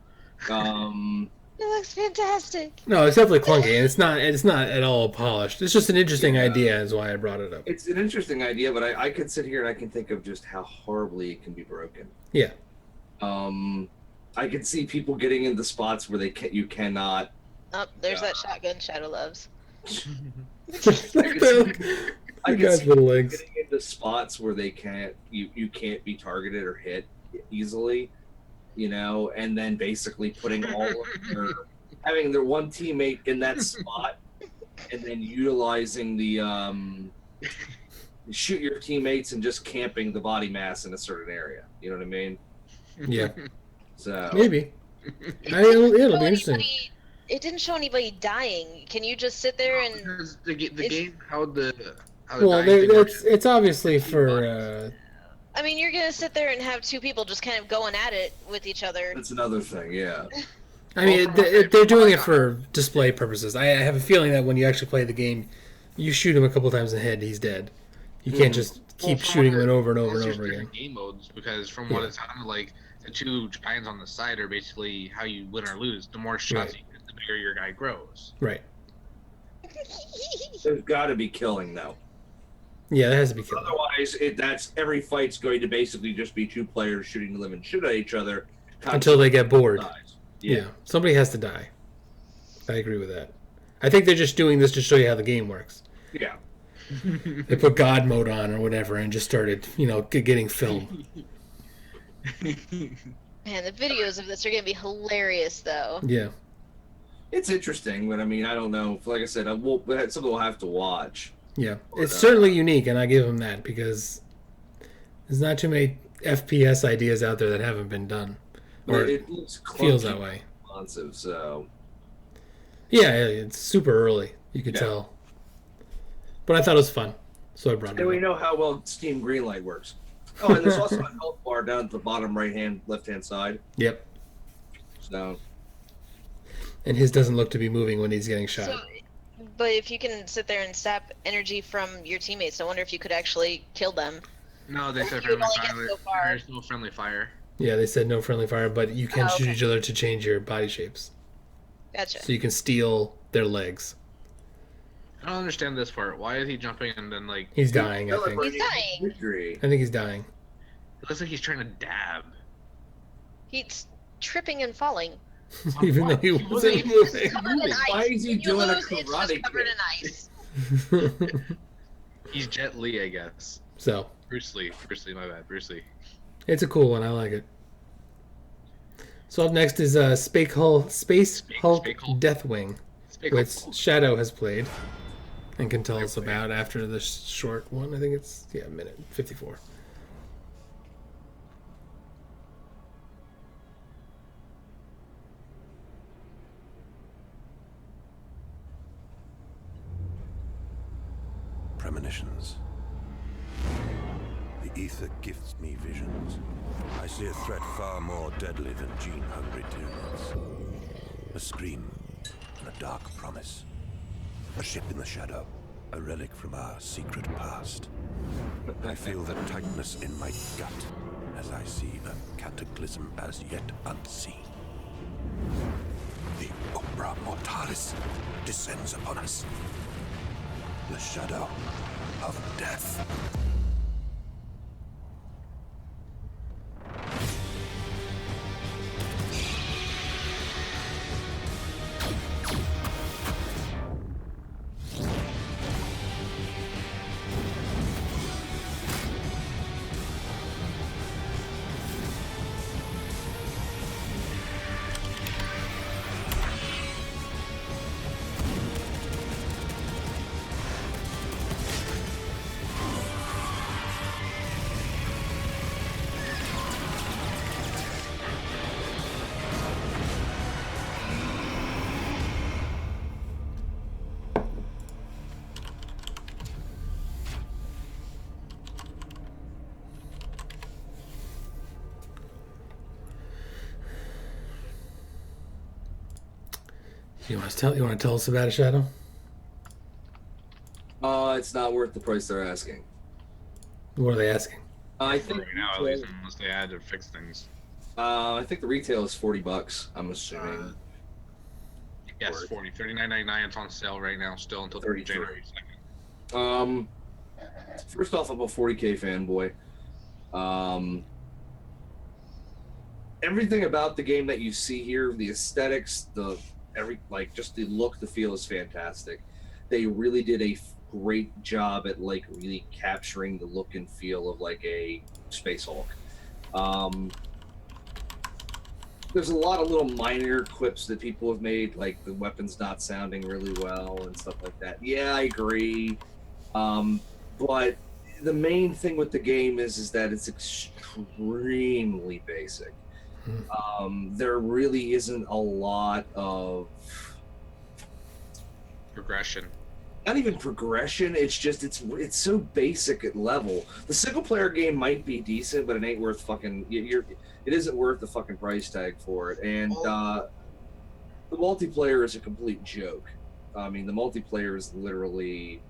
It looks fantastic. No, it's definitely clunky, and it's not at all polished. It's just an interesting idea, is why I brought it up. It's an interesting idea, but I could sit here and I can think of just how horribly it can be broken. Yeah. I can see people getting into spots where you cannot. Oh, there's that shotgun Shadow loves. I You guys can see with people legs. getting into spots where they can't. You can't be targeted or hit easily, you know, and then basically putting all of having their one teammate in that spot, and then utilizing the shoot your teammates and just camping the body mass in a certain area. You know what I mean? Yeah. So Maybe. It'll be interesting. It didn't show anybody dying. Can you just sit there and? Because the game, how the Well, dying thing works- it's obviously for. I mean, you're gonna sit there and have two people just kind of going at it with each other. that's another thing. Yeah. I mean, they're doing it for display purposes. I have a feeling that when you actually play the game, you shoot him a couple times in the head, he's dead. You can't just keep shooting him over and over and There's over again. different game modes because from what it sounded like, the two giants on the side are basically how you win or lose. The more shots you get, the bigger your guy grows. Right. There's got to be killing though. Yeah, that has to be killed. Otherwise, that's every fight's going to basically just be two players shooting, live, and shoot at each other Until they get bored. dies. Yeah. Somebody has to die. I agree with that. I think they're just doing this to show you how the game works. Yeah. They put God mode on or whatever and just started, getting film. Man, the videos of this are gonna be hilarious, though. Yeah. It's interesting, but I mean, I don't know. Like I said, that's something we'll have to watch. Yeah. It's certainly unique, and I give them that because there's not too many FPS ideas out there that haven't been done. Or it looks feels clunky that way. and responsive, so Yeah, it's super early. You could tell. But I thought it was fun, so I brought it and we up. know how well Steam Greenlight works. Oh, and there's also a health bar down at the bottom left-hand side. Yep. So And his doesn't look to be moving when he's getting shot. So, but if you can sit there and sap energy from your teammates, I wonder if you could actually kill them. No, they said You friendly only get fire. so far. There's no friendly fire. Yeah, they said no friendly fire, but you can Oh, shoot okay. each other to change your body shapes. Gotcha. So you can steal their legs. I don't understand this part. Why is he jumping and then like? He's dying, I think. He's dying. victory. I think he's dying. It looks like he's trying to dab. He's tripping and falling. Even though he wasn't moving. Covered in ice. Why is he When you doing a lose, it's just karate covered kick? in ice. He's Jet Li, I guess. So, Bruce Lee, my bad, Bruce Lee. it's a cool one. I like it. So up next is Space Hulk Deathwing, which Shadow has played and can tell us about after the short one. I think it's, minute 54. premonitions. The ether gifts me visions. I see a threat far more deadly than gene-hungry tyrants. A scream and a dark promise. A ship in the shadow, a relic from our secret past. I feel the tightness in my gut as I see a cataclysm as yet unseen. The Umbra Mortalis descends upon us. The shadow of death. You want to tell us about it, Shadow? It's not worth the price they're asking. What are they asking? I think right now, at least, unless they had to fix things. I think the retail is $40. I'm assuming. Yes, 40, $39.99. It's on sale right now, still until 33. January 2nd. First off, I'm a 40K fanboy. Everything about the game that you see here, the aesthetics, just the look, the feel is fantastic. They really did a great job at like really capturing the look and feel of like a Space Hulk. There's a lot of little minor quips that people have made, like the weapons not sounding really well and stuff like that. Yeah, I agree. But the main thing with the game is that it's extremely basic. There really isn't a lot of Progression. Not even progression. It's just it's so basic at level. The single player game might be decent, but it ain't worth fucking. It isn't worth the fucking price tag for it. And the multiplayer is a complete joke. I mean, the multiplayer is literally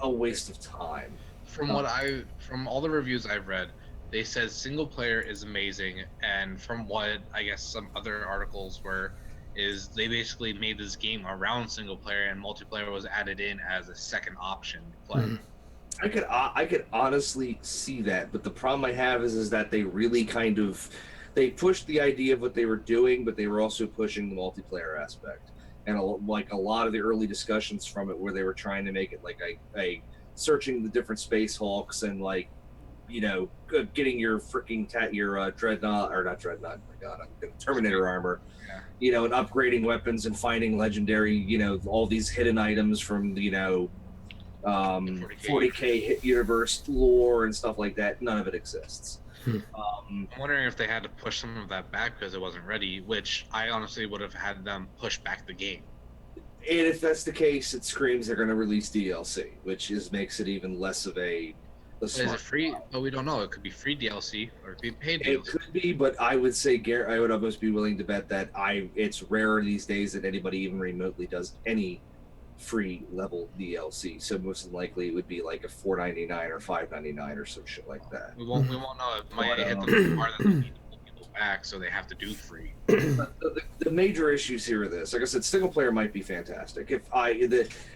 a waste of time. From all the reviews I've read, they said single player is amazing, and from what I guess some other articles were, is they basically made this game around single player, and multiplayer was added in as a second option to play. I could honestly see that, but the problem I have is that they really they pushed the idea of what they were doing, but they were also pushing the multiplayer aspect. And a lot of the early discussions from it, where they were trying to make it like a searching the different Space Hulks and like, getting your freaking dreadnought or not dreadnought, my God, Terminator armor, and upgrading weapons and finding legendary, all these hidden items from 40K hit universe lore and stuff like that. None of it exists. I'm wondering if they had to push some of that back because it wasn't ready, which I honestly would have had them push back the game. And if that's the case, it screams they're going to release DLC, which makes it even less of a Is it free? Well, we don't know. It could be free DLC or it could be paid DLC. It could be, but I would say, I would almost be willing to bet that it's rare these days that anybody even remotely does any free level DLC. So most likely it would be like a $4.99 or $5.99 or some shit like that. We won't know. It might hit them more than they need to pull people back, so they have to do free. The major issues here are this. Like I said, single player might be fantastic.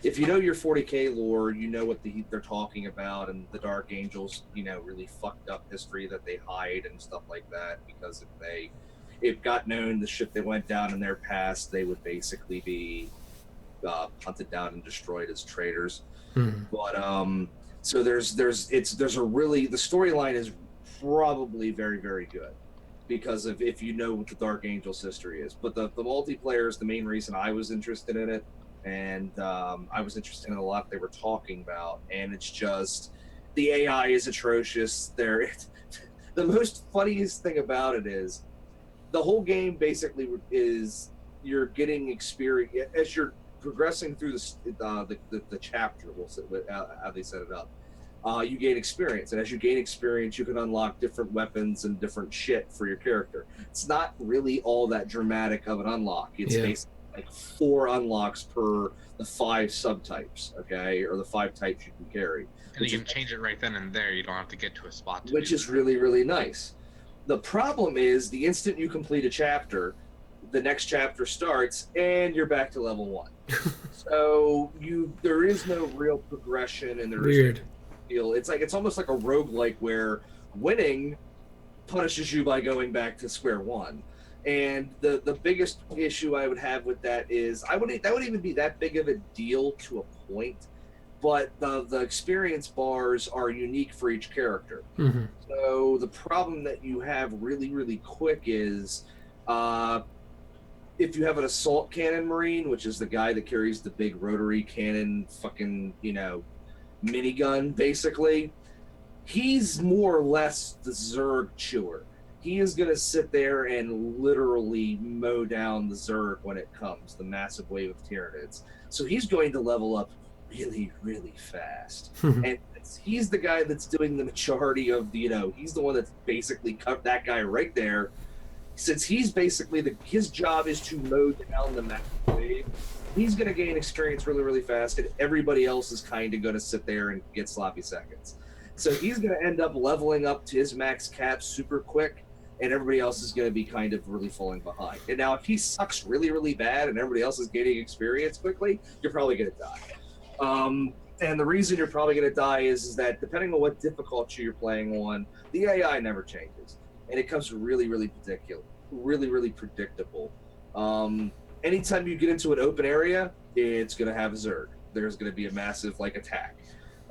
If you know your 40K lore, you know what they're talking about, and the Dark Angels, really fucked up history that they hide and stuff like that. Because if it got known the shit that went down in their past, they would basically be hunted down and destroyed as traitors. But so the storyline is probably very, very good because of if you know what the Dark Angels history is. But the multiplayer is the main reason I was interested in it, and I was interested in a lot they were talking about. And it's just the AI is atrocious. The most funniest thing about it is the whole game basically is you're getting experience as you're progressing through the chapter, we'll say, how they set it up, you gain experience, and as you gain experience, you can unlock different weapons and different shit for your character. It's not really all that dramatic of an unlock. It's basically like 4 unlocks per the 5 subtypes, okay, or the 5 types you can carry. And you can change it right then and there. You don't have to get to a spot. Which is really, really nice. The problem is the instant you complete a chapter, the next chapter starts and you're back to level 1. So there is no real progression, and Weird. It's almost like a roguelike where winning punishes you by going back to square one. And the biggest issue I would have with that is that would even be that big of a deal to a point, but the experience bars are unique for each character. Mm-hmm. So the problem that you have really, really quick is if you have an assault cannon marine, which is the guy that carries the big rotary cannon fucking, minigun, basically, he's more or less the Zerg chewer. He is going to sit there and literally mow down the Zerg when it comes, the massive wave of Tyranids. So he's going to level up really, really fast. And he's the guy that's doing the majority of he's the one that's basically cut that guy right there. Since he's basically his job is to mow down the massive wave, he's going to gain experience really, really fast, and everybody else is kind of going to sit there and get sloppy seconds. So he's going to end up leveling up to his max cap super quick, and everybody else is going to be kind of really falling behind. And now if he sucks really, really bad and everybody else is gaining experience quickly, you're probably going to die. And the reason you're probably going to die is that depending on what difficulty you're playing on, the AI never changes. And it comes really, really predictable. Anytime you get into an open area, it's going to have a Zerg. There's going to be a massive attack.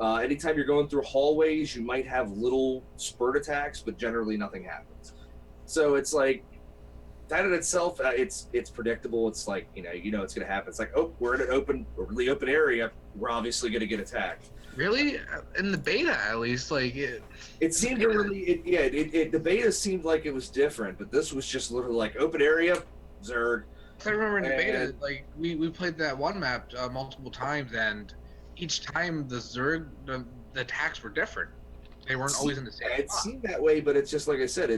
Anytime you're going through hallways, you might have little spurt attacks, but generally nothing happens. So it's like that in itself, it's predictable. It's like it's going to happen. It's like, oh, we're in a really open area. We're obviously going to get attacked. Really, in the beta, at least, it seemed to really, the beta seemed like it was different, but this was just literally like open area, Zerg. I remember in the beta, we played that one map multiple times, and each time the Zerg, the attacks were different. They weren't always in the same spot. It seemed that way, but it's just like I said,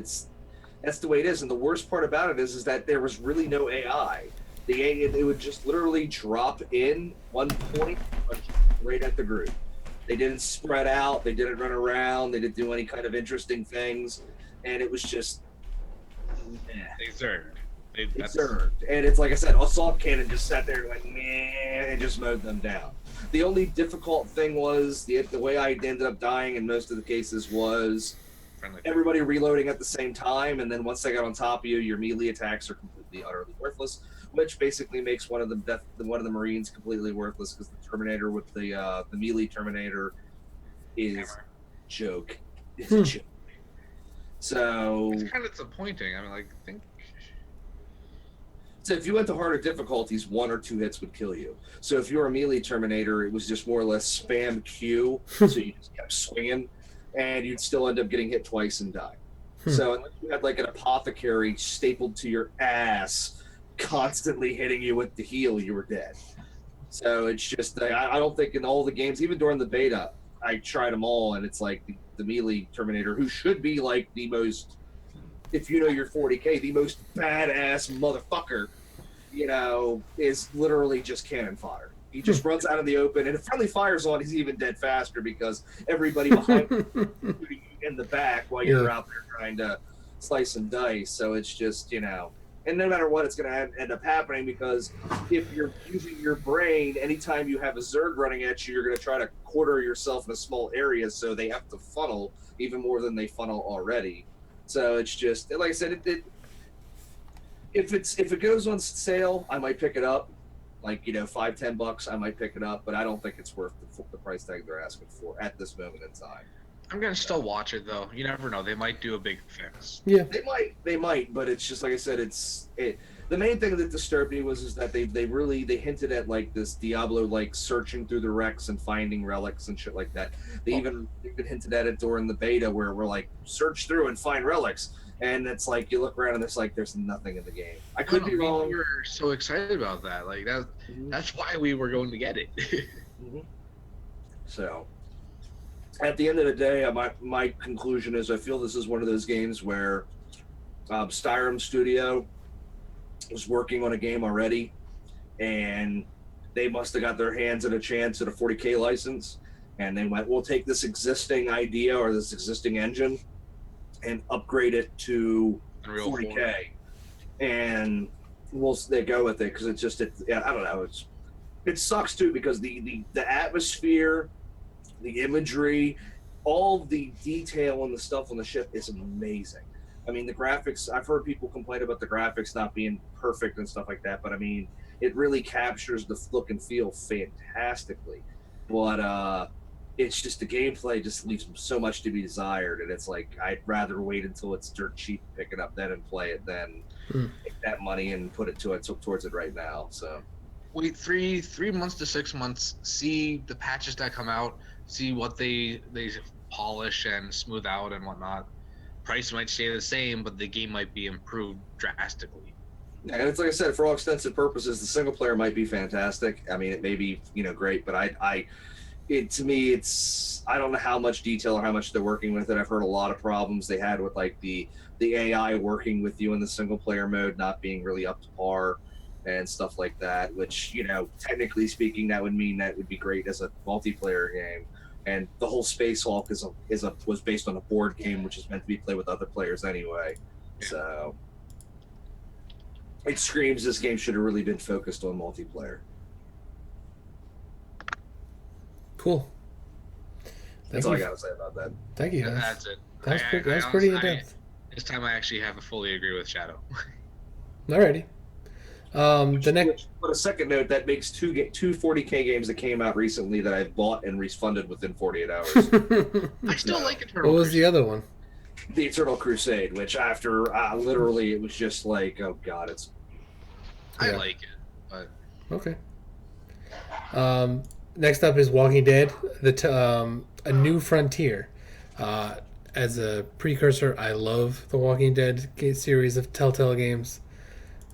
that's the way it is. And the worst part about it is that there was really no AI. The AI, it would just literally drop in one point right at the group. They didn't spread out. They didn't run around. They didn't do any kind of interesting things, and it was just. They Zerged. They Zerged, and it's like I said, assault cannon just sat there like and just mowed them down. The only difficult thing was the way I ended up dying in most of the cases was everybody reloading at the same time, and then once they got on top of you, your melee attacks are completely utterly worthless, which basically makes one of the Marines completely worthless because the Terminator with the melee Terminator is joke. It's a joke. So it's kind of disappointing. I mean, think. So if you went to harder difficulties, 1 or 2 hits would kill you. So if you were a melee Terminator, it was just more or less spam Q, so you just kept swinging, and you'd still end up getting hit twice and die. So unless you had an apothecary stapled to your ass, constantly hitting you with the heal, you were dead. So it's just, I don't think in all the games, even during the beta, I tried them all, and it's like the melee Terminator, who should be the most, if you know your 40k, the most badass motherfucker, is literally just cannon fodder. He just runs out in the open, and if friendly fire's on, he's even dead faster because everybody behind you in the back while you're out there trying to slice and dice. So it's just, and no matter what, it's going to end up happening because if you're using your brain, anytime you have a Zerg running at you, you're going to try to quarter yourself in a small area, so they have to funnel even more than they funnel already. So it's just, like I said, if it goes on sale, I might pick it up. $5-10, I might pick it up, but I don't think it's worth the price tag they're asking for at this moment in time. I'm gonna still watch it though. You never know; they might do a big fix. Yeah, they might, but it's just like I said. The main thing that disturbed me was that they hinted at this Diablo searching through the wrecks and finding relics and shit like that. They even hinted at it during the beta where we're search through and find relics, and it's like you look around and there's nothing in the game. I could be wrong. We were so excited about that. Like that's why we were going to get it. So, at the end of the day, my conclusion is I feel this is one of those games where Skyrim Studio was working on a game already, and they must have got their hands at a chance at a 40K license, and they went, we'll take this existing idea or this existing engine and upgrade it to Unreal 40K, and they go with it because it's just I don't know, it sucks too because the atmosphere, the imagery, all the detail and the stuff on the ship is amazing. I mean, the graphics, I've heard people complain about the graphics not being perfect and stuff like that, but I mean, it really captures the look and feel fantastically. But it's just the gameplay just leaves so much to be desired, and it's like I'd rather wait until it's dirt cheap, pick it up then and play it than take that money and put it towards it right now. So wait 3 months to 6 months, see the patches that come out, see what they polish and smooth out and whatnot. Price might stay the same, but the game might be improved drastically. And it's like I said, for all extensive purposes, the single player might be fantastic. I mean, it may be great, but to me, it's I don't know how much detail or how much they're working with it. I've heard a lot of problems they had with like the AI working with you in the single player mode not being really up to par and stuff like that. Which technically speaking, that would mean that would be great as a multiplayer game. And the whole Space Hulk was based on a board game, which is meant to be played with other players anyway. So it screams this game should have really been focused on multiplayer. Cool. That's all I got to say about that. Thank you. That's it. That's pretty in depth. This time I actually have to fully agree with Shadow. Alrighty. The next. But a second note, that makes two 40K games that came out recently that I've bought and refunded within 48 hours. I still like Eternal. What was the other one? The Eternal Crusade, which after literally it was just like, oh god, it's. I like it, but okay. Next up is Walking Dead, A New Frontier. As a precursor, I love the Walking Dead series of Telltale games.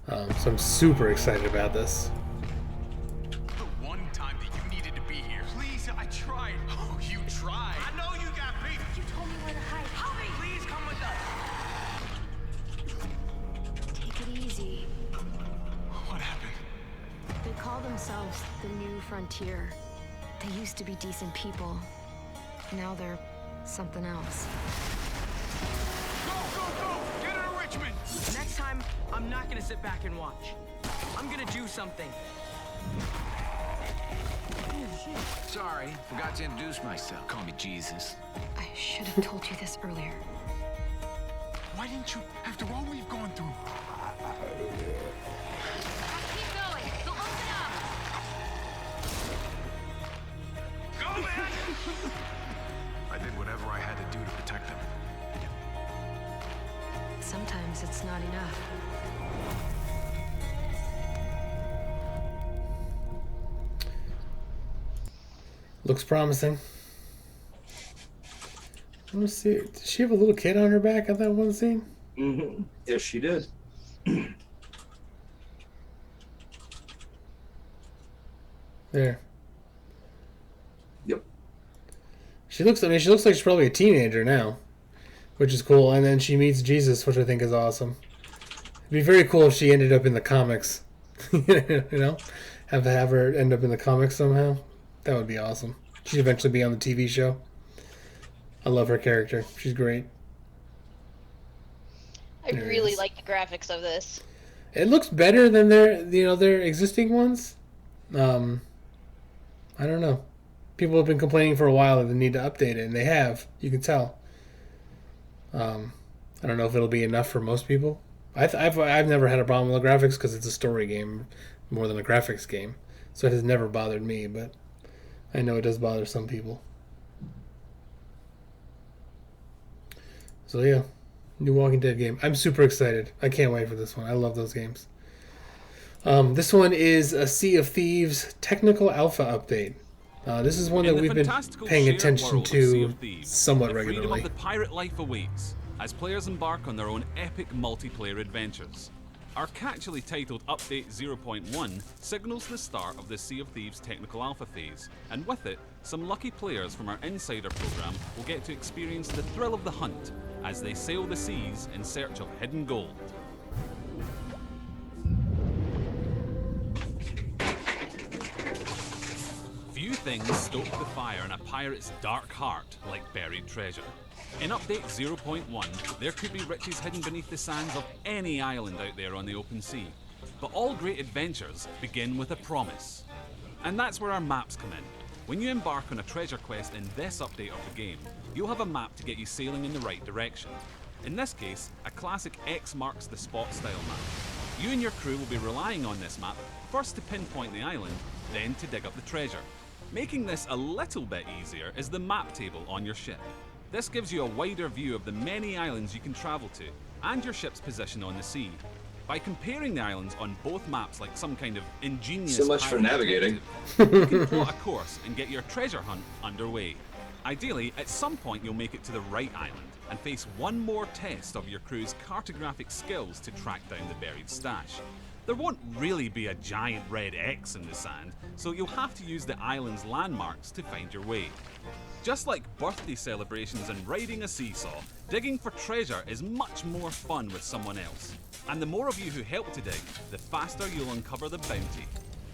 So I'm super excited about this. The one time that you needed to be here. Please, I tried. Oh, you tried. I know you got beef. You told me where to hide. Help me. Please come with us. Take it easy. What happened? They call themselves the New Frontier. They used to be decent people. Now they're something else. Go, go, go! Get her to Richmond! Next time, I'm not gonna sit back and watch. I'm gonna do something. Sorry, forgot to introduce myself. Call me Jesus. I should have told you this earlier. Why didn't you, after all we've gone through? Keep going. They'll open up. Go, man! I did whatever I had to do to protect them. Sometimes it's not enough. Looks promising. Let's see. Did she have a little kid on her back at that one scene? Mm-hmm. Yes, she did. There. Yep. She looks like she's probably a teenager now, which is cool. And then she meets Jesus, which I think is awesome. It'd be very cool if she ended up in the comics. Have her end up in the comics somehow. That would be awesome. She'd eventually be on the TV show. I love her character. She's great. I really like the graphics of this. It looks better than their existing ones. I don't know. People have been complaining for a while that they need to update it, and they have. You can tell. I don't know if it'll be enough for most people. I've never had a problem with the graphics because it's a story game more than a graphics game, so it has never bothered me. But I know it does bother some people. So yeah, new Walking Dead game. I'm super excited. I can't wait for this one. I love those games. This one is a Sea of Thieves technical alpha update. This is one that we've been paying attention to somewhat regularly. The freedom of the pirate life awaits. as players embark on their own epic multiplayer adventures. Our catchily titled Update 0.1 signals the start of the Sea of Thieves technical alpha phase, and with it, some lucky players from our Insider program will get to experience the thrill of the hunt as they sail the seas in search of hidden gold. Few things stoke the fire in a pirate's dark heart like buried treasure. In Update 0.1, there could be riches hidden beneath the sands of any island out there on the open sea. But all great adventures begin with a promise. And that's where our maps come in. When you embark on a treasure quest in this update of the game, you'll have a map to get you sailing in the right direction. In this case, a classic X marks the spot style map. You and your crew will be relying on this map, first to pinpoint the island, then to dig up the treasure. Making this a little bit easier is the map table on your ship. This gives you a wider view of the many islands you can travel to, and your ship's position on the sea. By comparing the islands on both maps like some kind of ingenious... So much for navigating. You can plot a course and get your treasure hunt underway. Ideally, at some point you'll make it to the right island, and face one more test of your crew's cartographic skills to track down the buried stash. There won't really be a giant red X in the sand, so you'll have to use the island's landmarks to find your way. Just like birthday celebrations and riding a seesaw, digging for treasure is much more fun with someone else. And the more of you who help to dig, the faster you'll uncover the bounty.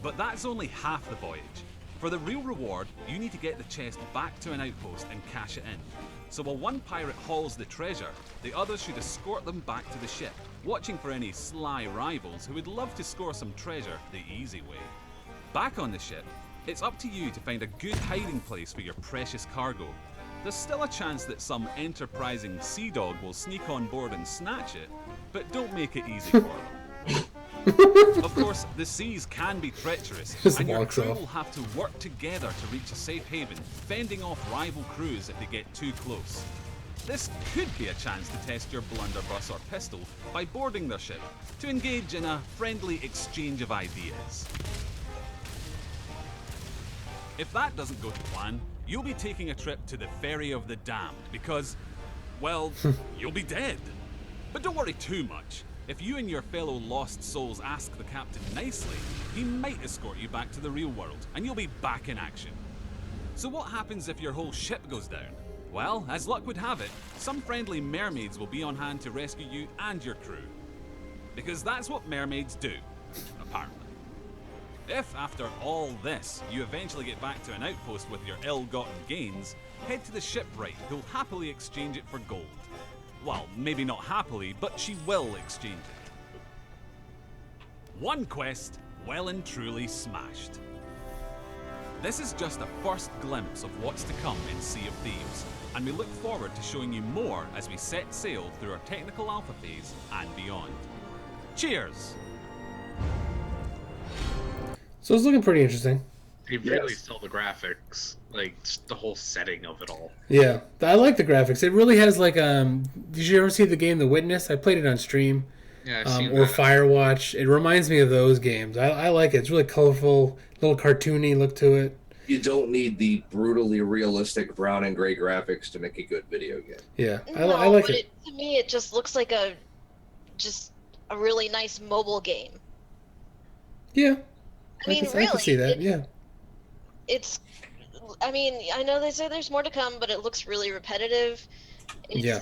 But that's only half the voyage. For the real reward, you need to get the chest back to an outpost and cash it in. So while one pirate hauls the treasure, the others should escort them back to the ship, watching for any sly rivals who would love to score some treasure the easy way. Back on the ship, it's up to you to find a good hiding place for your precious cargo. There's still a chance that some enterprising sea dog will sneak on board and snatch it, but don't make it easy for them. Of course, the seas can be treacherous, and your crew will have to work together to reach a safe haven, fending off rival crews if they get too close. This could be a chance to test your blunderbuss or pistol by boarding their ship, to engage in a friendly exchange of ideas. If that doesn't go to plan, you'll be taking a trip to the Ferry of the Damned because, well, you'll be dead. But don't worry too much. If you and your fellow lost souls ask the captain nicely, he might escort you back to the real world, and you'll be back in action. So what happens if your whole ship goes down? Well, as luck would have it, some friendly mermaids will be on hand to rescue you and your crew. Because that's what mermaids do, apparently. If, after all this, you eventually get back to an outpost with your ill-gotten gains, head to the shipwright who'll happily exchange it for gold. Well, maybe not happily, but she will exchange it. One quest, well and truly smashed. This is just a first glimpse of what's to come in Sea of Thieves, and we look forward to showing you more as we set sail through our technical alpha phase and beyond. Cheers! So it's looking pretty interesting. They really sell the graphics, like just the whole setting of it all. Yeah, I like the graphics. It really has like did you ever see the game The Witness? I played it on stream. Yeah, I've seen or that. Firewatch. It reminds me of those games. I like it. It's really colorful, little cartoony look to it. You don't need the brutally realistic brown and gray graphics to make a good video game. Yeah, No, I like but it. To me, it just looks like a really nice mobile game. Yeah, I mean, I can see that. Yeah. It's, I mean, I know they say there's more to come, but it looks really repetitive. It's Yeah.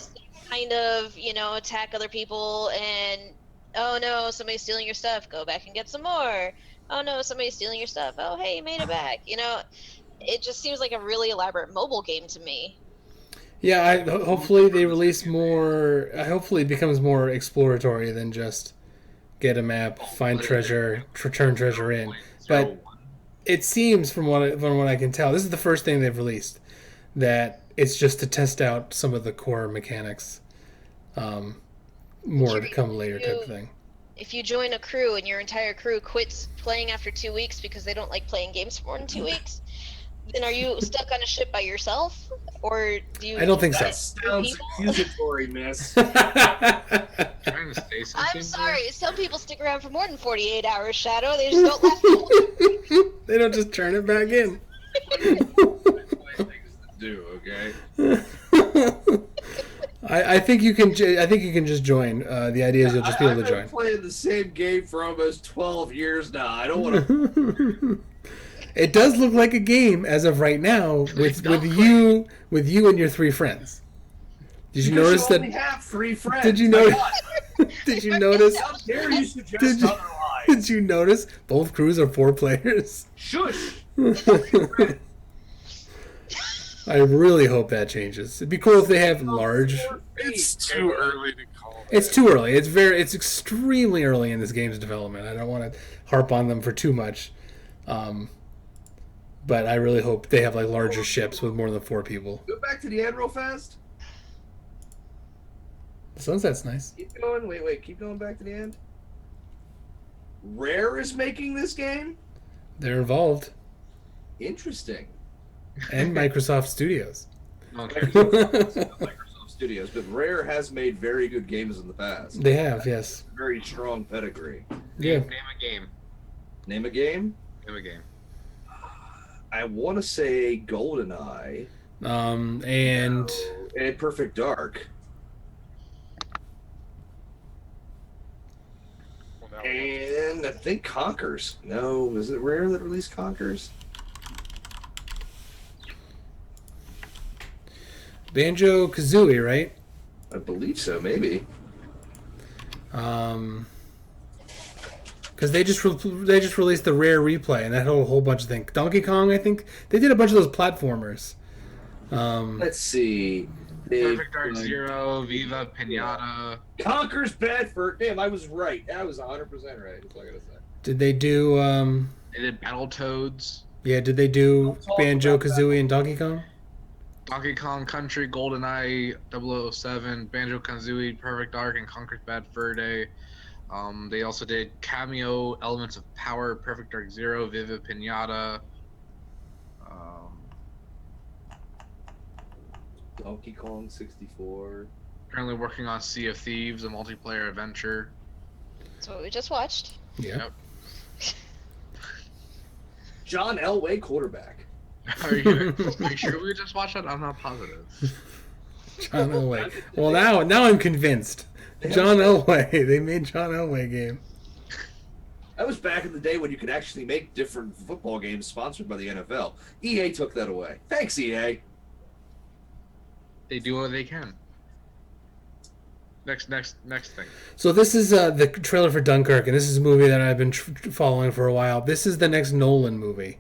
kind of, attack other people and, oh no, somebody's stealing your stuff, go back and get some more. Oh no, somebody's stealing your stuff. Oh, hey, you made it back. It just seems like a really elaborate mobile game to me. Yeah, hopefully they release more. Hopefully it becomes more exploratory than just get a map, find treasure, return treasure in. But it seems, from what I can tell, this is the first thing they've released that it's just to test out some of the core mechanics. More to come later, type of thing. If you join a crew and your entire crew quits playing after 2 weeks because they don't like playing games for more than 2 weeks, then are you stuck on a ship by yourself, or do you? I don't think so. That sounds accusatory, miss. Trying to say something. I'm sorry. Some people stick around for more than 48 hours, Shadow. They just don't last. They don't just turn it back in. Do okay. I think you can. I think you can just join. The idea is you'll just be able to join. I've been playing the same game for almost 12 years now. I don't want to. It does look like a game as of right now with you and your 3 friends. Did you notice that? Only have 3 friends. Did you notice? Did you notice? How dare you suggest otherwise? Did you notice both crews are 4 players? Shush. I really hope that changes. It'd be cool if they have large. It's too early to call. It's too early. It's extremely early in this game's development. I don't want to harp on them for too much. But I really hope they have like larger ships with more than 4 people. Go back to the end real fast. The sunset's nice. Keep going. Wait. Keep going back to the end. Rare is making this game? They're involved. Interesting. And Microsoft Studios. Microsoft Studios, but Rare has made very good games in the past. They have, yes. Very strong pedigree. Yeah. Name a game. Name a game? Name a game. I want to say GoldenEye. And Perfect Dark. And I think Conkers. No, is it Rare that released Conkers? Banjo-Kazooie, right? I believe so, maybe. Because they just released the Rare Replay and that whole bunch of things. Donkey Kong, I think they did a bunch of those platformers. Let's see. Perfect Dark Zero, Viva Pinata. Conker's Bedford. Damn, I was right. I was 100% right. That's all I gotta say. Did they do? They did Battletoads. Yeah, did they do Banjo-Kazooie and Donkey Kong? Donkey Kong Country, GoldenEye, 007, Banjo-Kazooie, Perfect Dark, and Conker's Bad Fur Day. They also did Cameo, Elements of Power, Perfect Dark Zero, Viva Pinata. Donkey Kong 64. Currently working on Sea of Thieves, a multiplayer adventure. That's what we just watched. Yeah. Yep. John Elway, quarterback. Are you sure we just watched that? I'm not positive. John Elway. Well, now I'm convinced. John Elway. They made John Elway game. That was back in the day when you could actually make different football games sponsored by the NFL. EA took that away. Thanks, EA. They do what they can. Next thing. So this is the trailer for Dunkirk, and this is a movie that I've been following for a while. This is the next Nolan movie.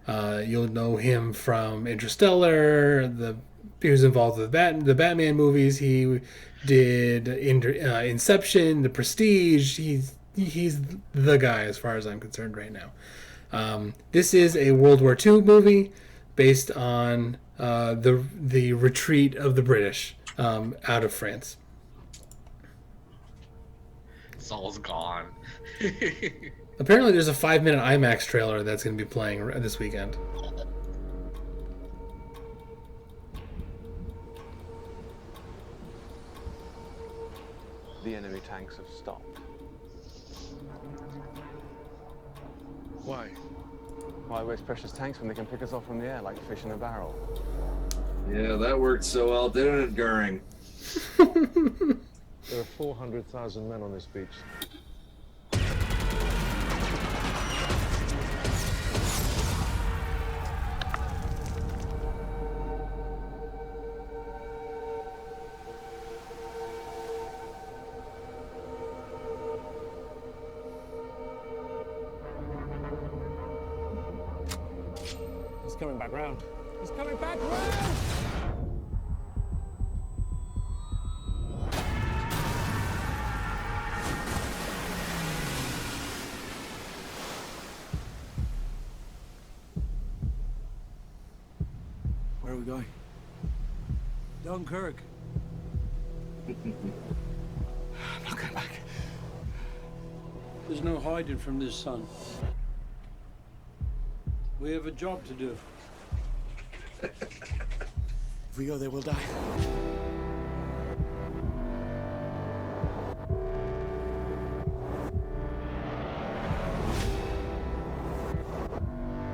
You'll know him from Interstellar. He was involved with the Batman movies. He did Inception, The Prestige. He's the guy as far as I'm concerned right now. This is a World War II movie based on the retreat of the British out of France. Saul's gone. Apparently there's a 5-minute IMAX trailer that's going to be playing this weekend. The enemy tanks have stopped. Why? Why waste precious tanks when they can pick us off from the air like fish in a barrel? Yeah, that worked so well, didn't it, Goering? There are 400,000 men on this beach. He's coming back round. He's coming back round! Where are we going? Dunkirk. I'm not going back. There's no hiding from this sun. We have a job to do. If we go there, we'll die.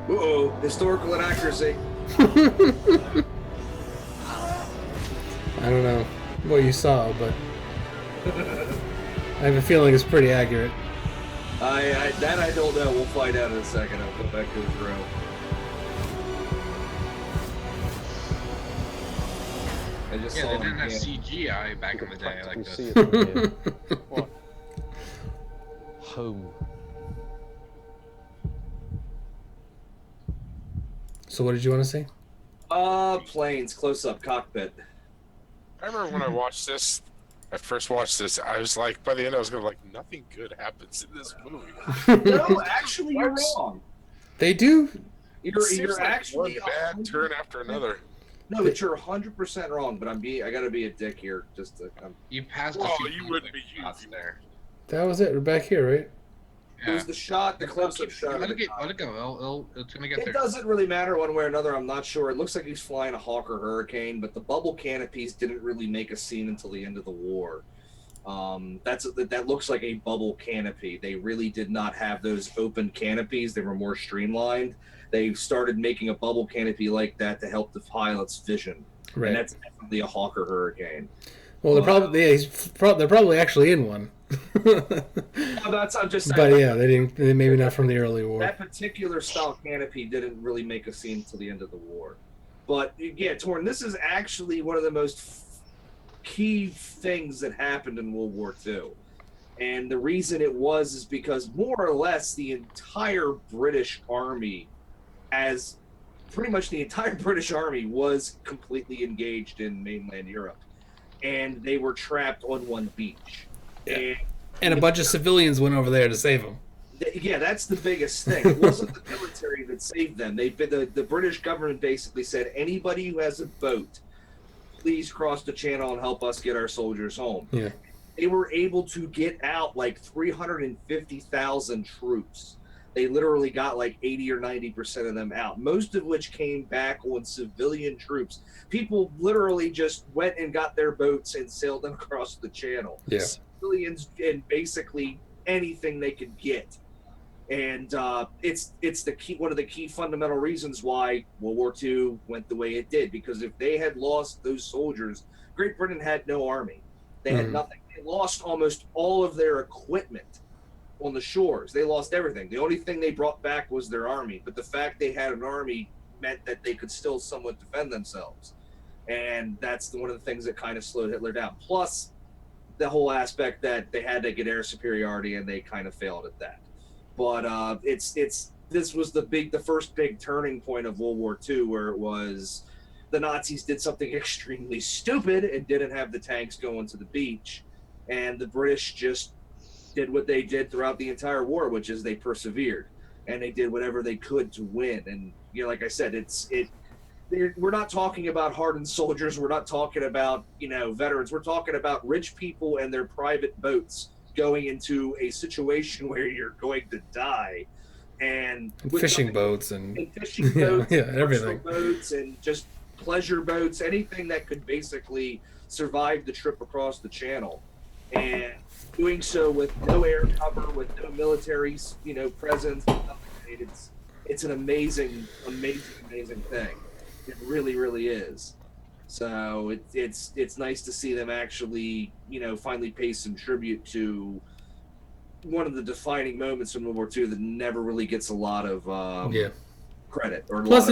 Uh-oh, historical inaccuracy. I don't know. what you saw, but I have a feeling it's pretty accurate. I don't know. We'll find out in a second. I'll go back to his room. I just saw they him didn't have again. CGI back in the day like You this. see it from here. What? Home. So what did you want to say? Planes, close-up cockpit. I remember when I watched this. I first watched this. I was like, by the end, I was going like, nothing good happens in this movie. No, actually, you're wrong. They do. You're like actually one bad turn after another. No, but you're 100% wrong. But I gotta be a dick here. Just to, You passed. Well, a few you wouldn't be shots there. That was it. We're back here, right? It was the shot, the close-up shot. Let it go. It's gonna get It there. doesn't really matter one way or another. I'm not sure. It looks like he's flying a Hawker Hurricane, but the bubble canopies didn't really make a scene until the end of the war. That looks like a bubble canopy. They really did not have those open canopies. They were more streamlined. They started making a bubble canopy like that to help the pilot's vision. Right. And that's definitely a Hawker Hurricane. Well, they're probably actually in one. No, I'm just saying. But yeah, they didn't. Maybe not from the early war. That particular style canopy didn't really make a scene until the end of the war. But yeah, Torn, this is actually one of the most key things that happened in World War II. And the reason it was is because more or less the entire British Army, pretty much the entire British Army was completely engaged in mainland Europe. And they were trapped on one beach. Yeah. And a bunch of civilians went over there to save them. Yeah, that's the biggest thing. It wasn't the military that saved them. The British government basically said, anybody who has a boat, please cross the channel and help us get our soldiers home. Yeah. They were able to get out like 350,000 troops. They literally got like 80 or 90% of them out, most of which came back on civilian troops. People literally just went and got their boats and sailed them across the channel. Yeah. Civilians and basically anything they could get. And it's one of the key fundamental reasons why World War II went the way it did. Because if they had lost those soldiers, Great Britain had no army. They had nothing. They lost almost all of their equipment on the shores. They lost everything. The only thing they brought back was their army. But the fact they had an army meant that they could still somewhat defend themselves. And that's one of the things that kind of slowed Hitler down. Plus, the whole aspect that they had to get air superiority, and they kind of failed at that. But this was the first big turning point of World War II, where it was the Nazis did something extremely stupid and didn't have the tanks going to the beach, and the British just did what they did throughout the entire war, which is they persevered and they did whatever they could to win. And like I said, we're not talking about hardened soldiers. We're not talking about veterans. We're talking about rich people and their private boats going into a situation where you're going to die, and fishing boats and fishing boats, everything, boats and just pleasure boats, anything that could basically survive the trip across the channel, and doing so with no air cover, with no military, presence. It's an amazing thing. It really, really is. So it's nice to see them actually, finally pay some tribute to one of the defining moments in World War II that never really gets a lot of credit. Or plus,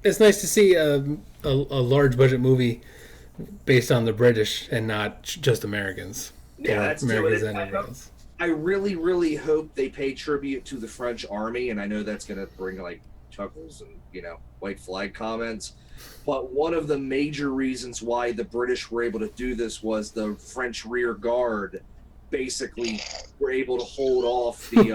it's nice to see a large budget movie based on the British and not just Americans. Yeah, that's Americans it. and everyone else. I really, really hope they pay tribute to the French army, and I know that's going to bring like chuckles and white flag comments. But one of the major reasons why the British were able to do this was the French rear guard basically were able to hold off the.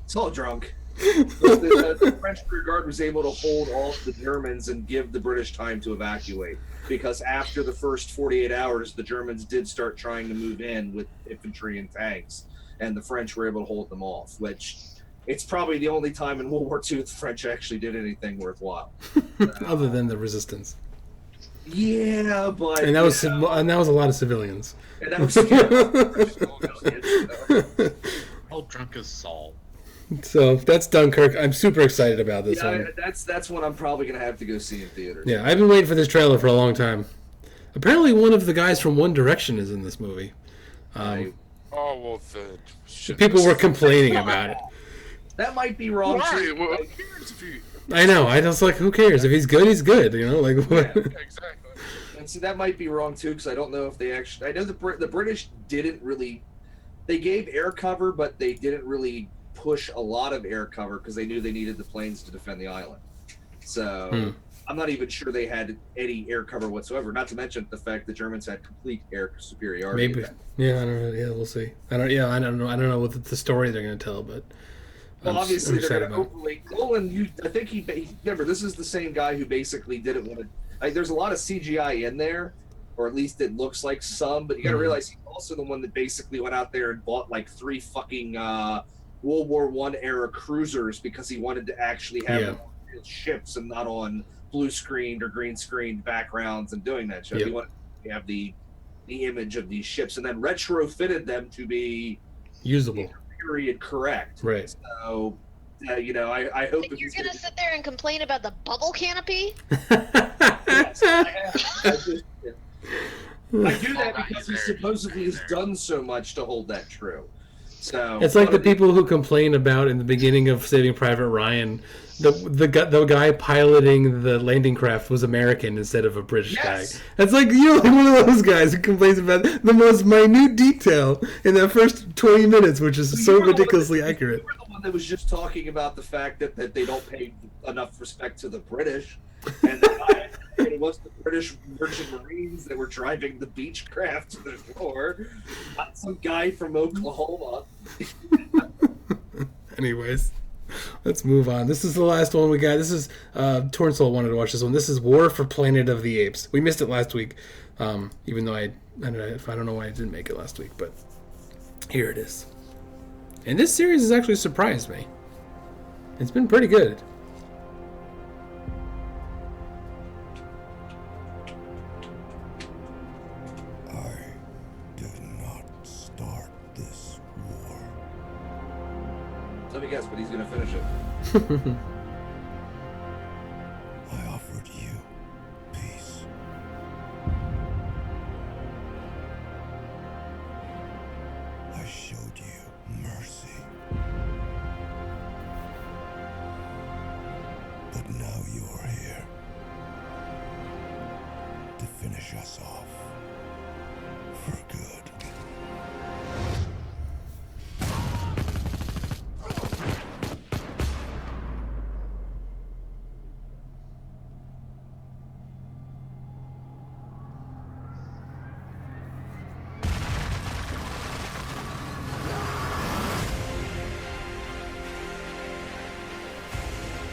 It's all drunk. The French rear guard was able to hold off the Germans and give the British time to evacuate. Because after the first 48 hours, the Germans did start trying to move in with infantry and tanks, and the French were able to hold them off, which it's probably the only time in World War II the French actually did anything worthwhile. Other than the resistance. Yeah, but and that was a lot of civilians. And that was All drunk as Saul. So that's Dunkirk. I'm super excited about this one. That's one I'm probably gonna have to go see in theaters. Yeah, I've been waiting for this trailer for a long time. Apparently, one of the guys from One Direction is in this movie. Oh well, The people were complaining about it. That might be wrong too. Well, who cares if you... I know. I was like, who cares? If he's good, he's good. You know, like what? Yeah, exactly. And see, that might be wrong too, because I don't know if they actually. I know the British didn't really. They gave air cover, but they didn't really push a lot of air cover because they knew they needed the planes to defend the island. So I'm not even sure they had any air cover whatsoever. Not to mention the fact the Germans had complete air superiority. Maybe. Yeah, I don't know. Yeah, we'll see. I don't know. I don't know what the story they're going to tell, but. Well, obviously they're going to overlay Nolan. I think he remember this is the same guy who basically didn't want to. Like, there's a lot of CGI in there, or at least it looks like some. But you got to realize he's also the one that basically went out there and bought like 3 fucking World War I era cruisers because he wanted to actually have them on real ships and not on blue screened or green screened backgrounds and doing that shit. He wanted to have the image of these ships and then retrofitted them to be usable. Period correct. Right. So, I hope you're gonna sit there and complain about the bubble canopy. Yes, I do that because he supposedly has done so much to hold that true. So it's like the people who complain about in the beginning of Saving Private Ryan, the guy piloting the landing craft was American instead of a British guy. It's like you're like one of those guys who complains about the most minute detail in that first 20 minutes, which is so ridiculously accurate. You were the one that was just talking about the fact that they don't pay enough respect to the British, and it was the British Merchant Marines that were driving the Beechcraft to the shore, not some guy from Oklahoma. Anyways, let's move on. This is the last one we got. This is Torn Soul wanted to watch this one. This is War for Planet of the Apes. We missed it last week, even though I don't know why I didn't make it last week, but here it is. And this series has actually surprised me. It's been pretty good. Let me guess, but he's going to finish it. I offered you peace. I showed you mercy. But now you're here to finish us off for good.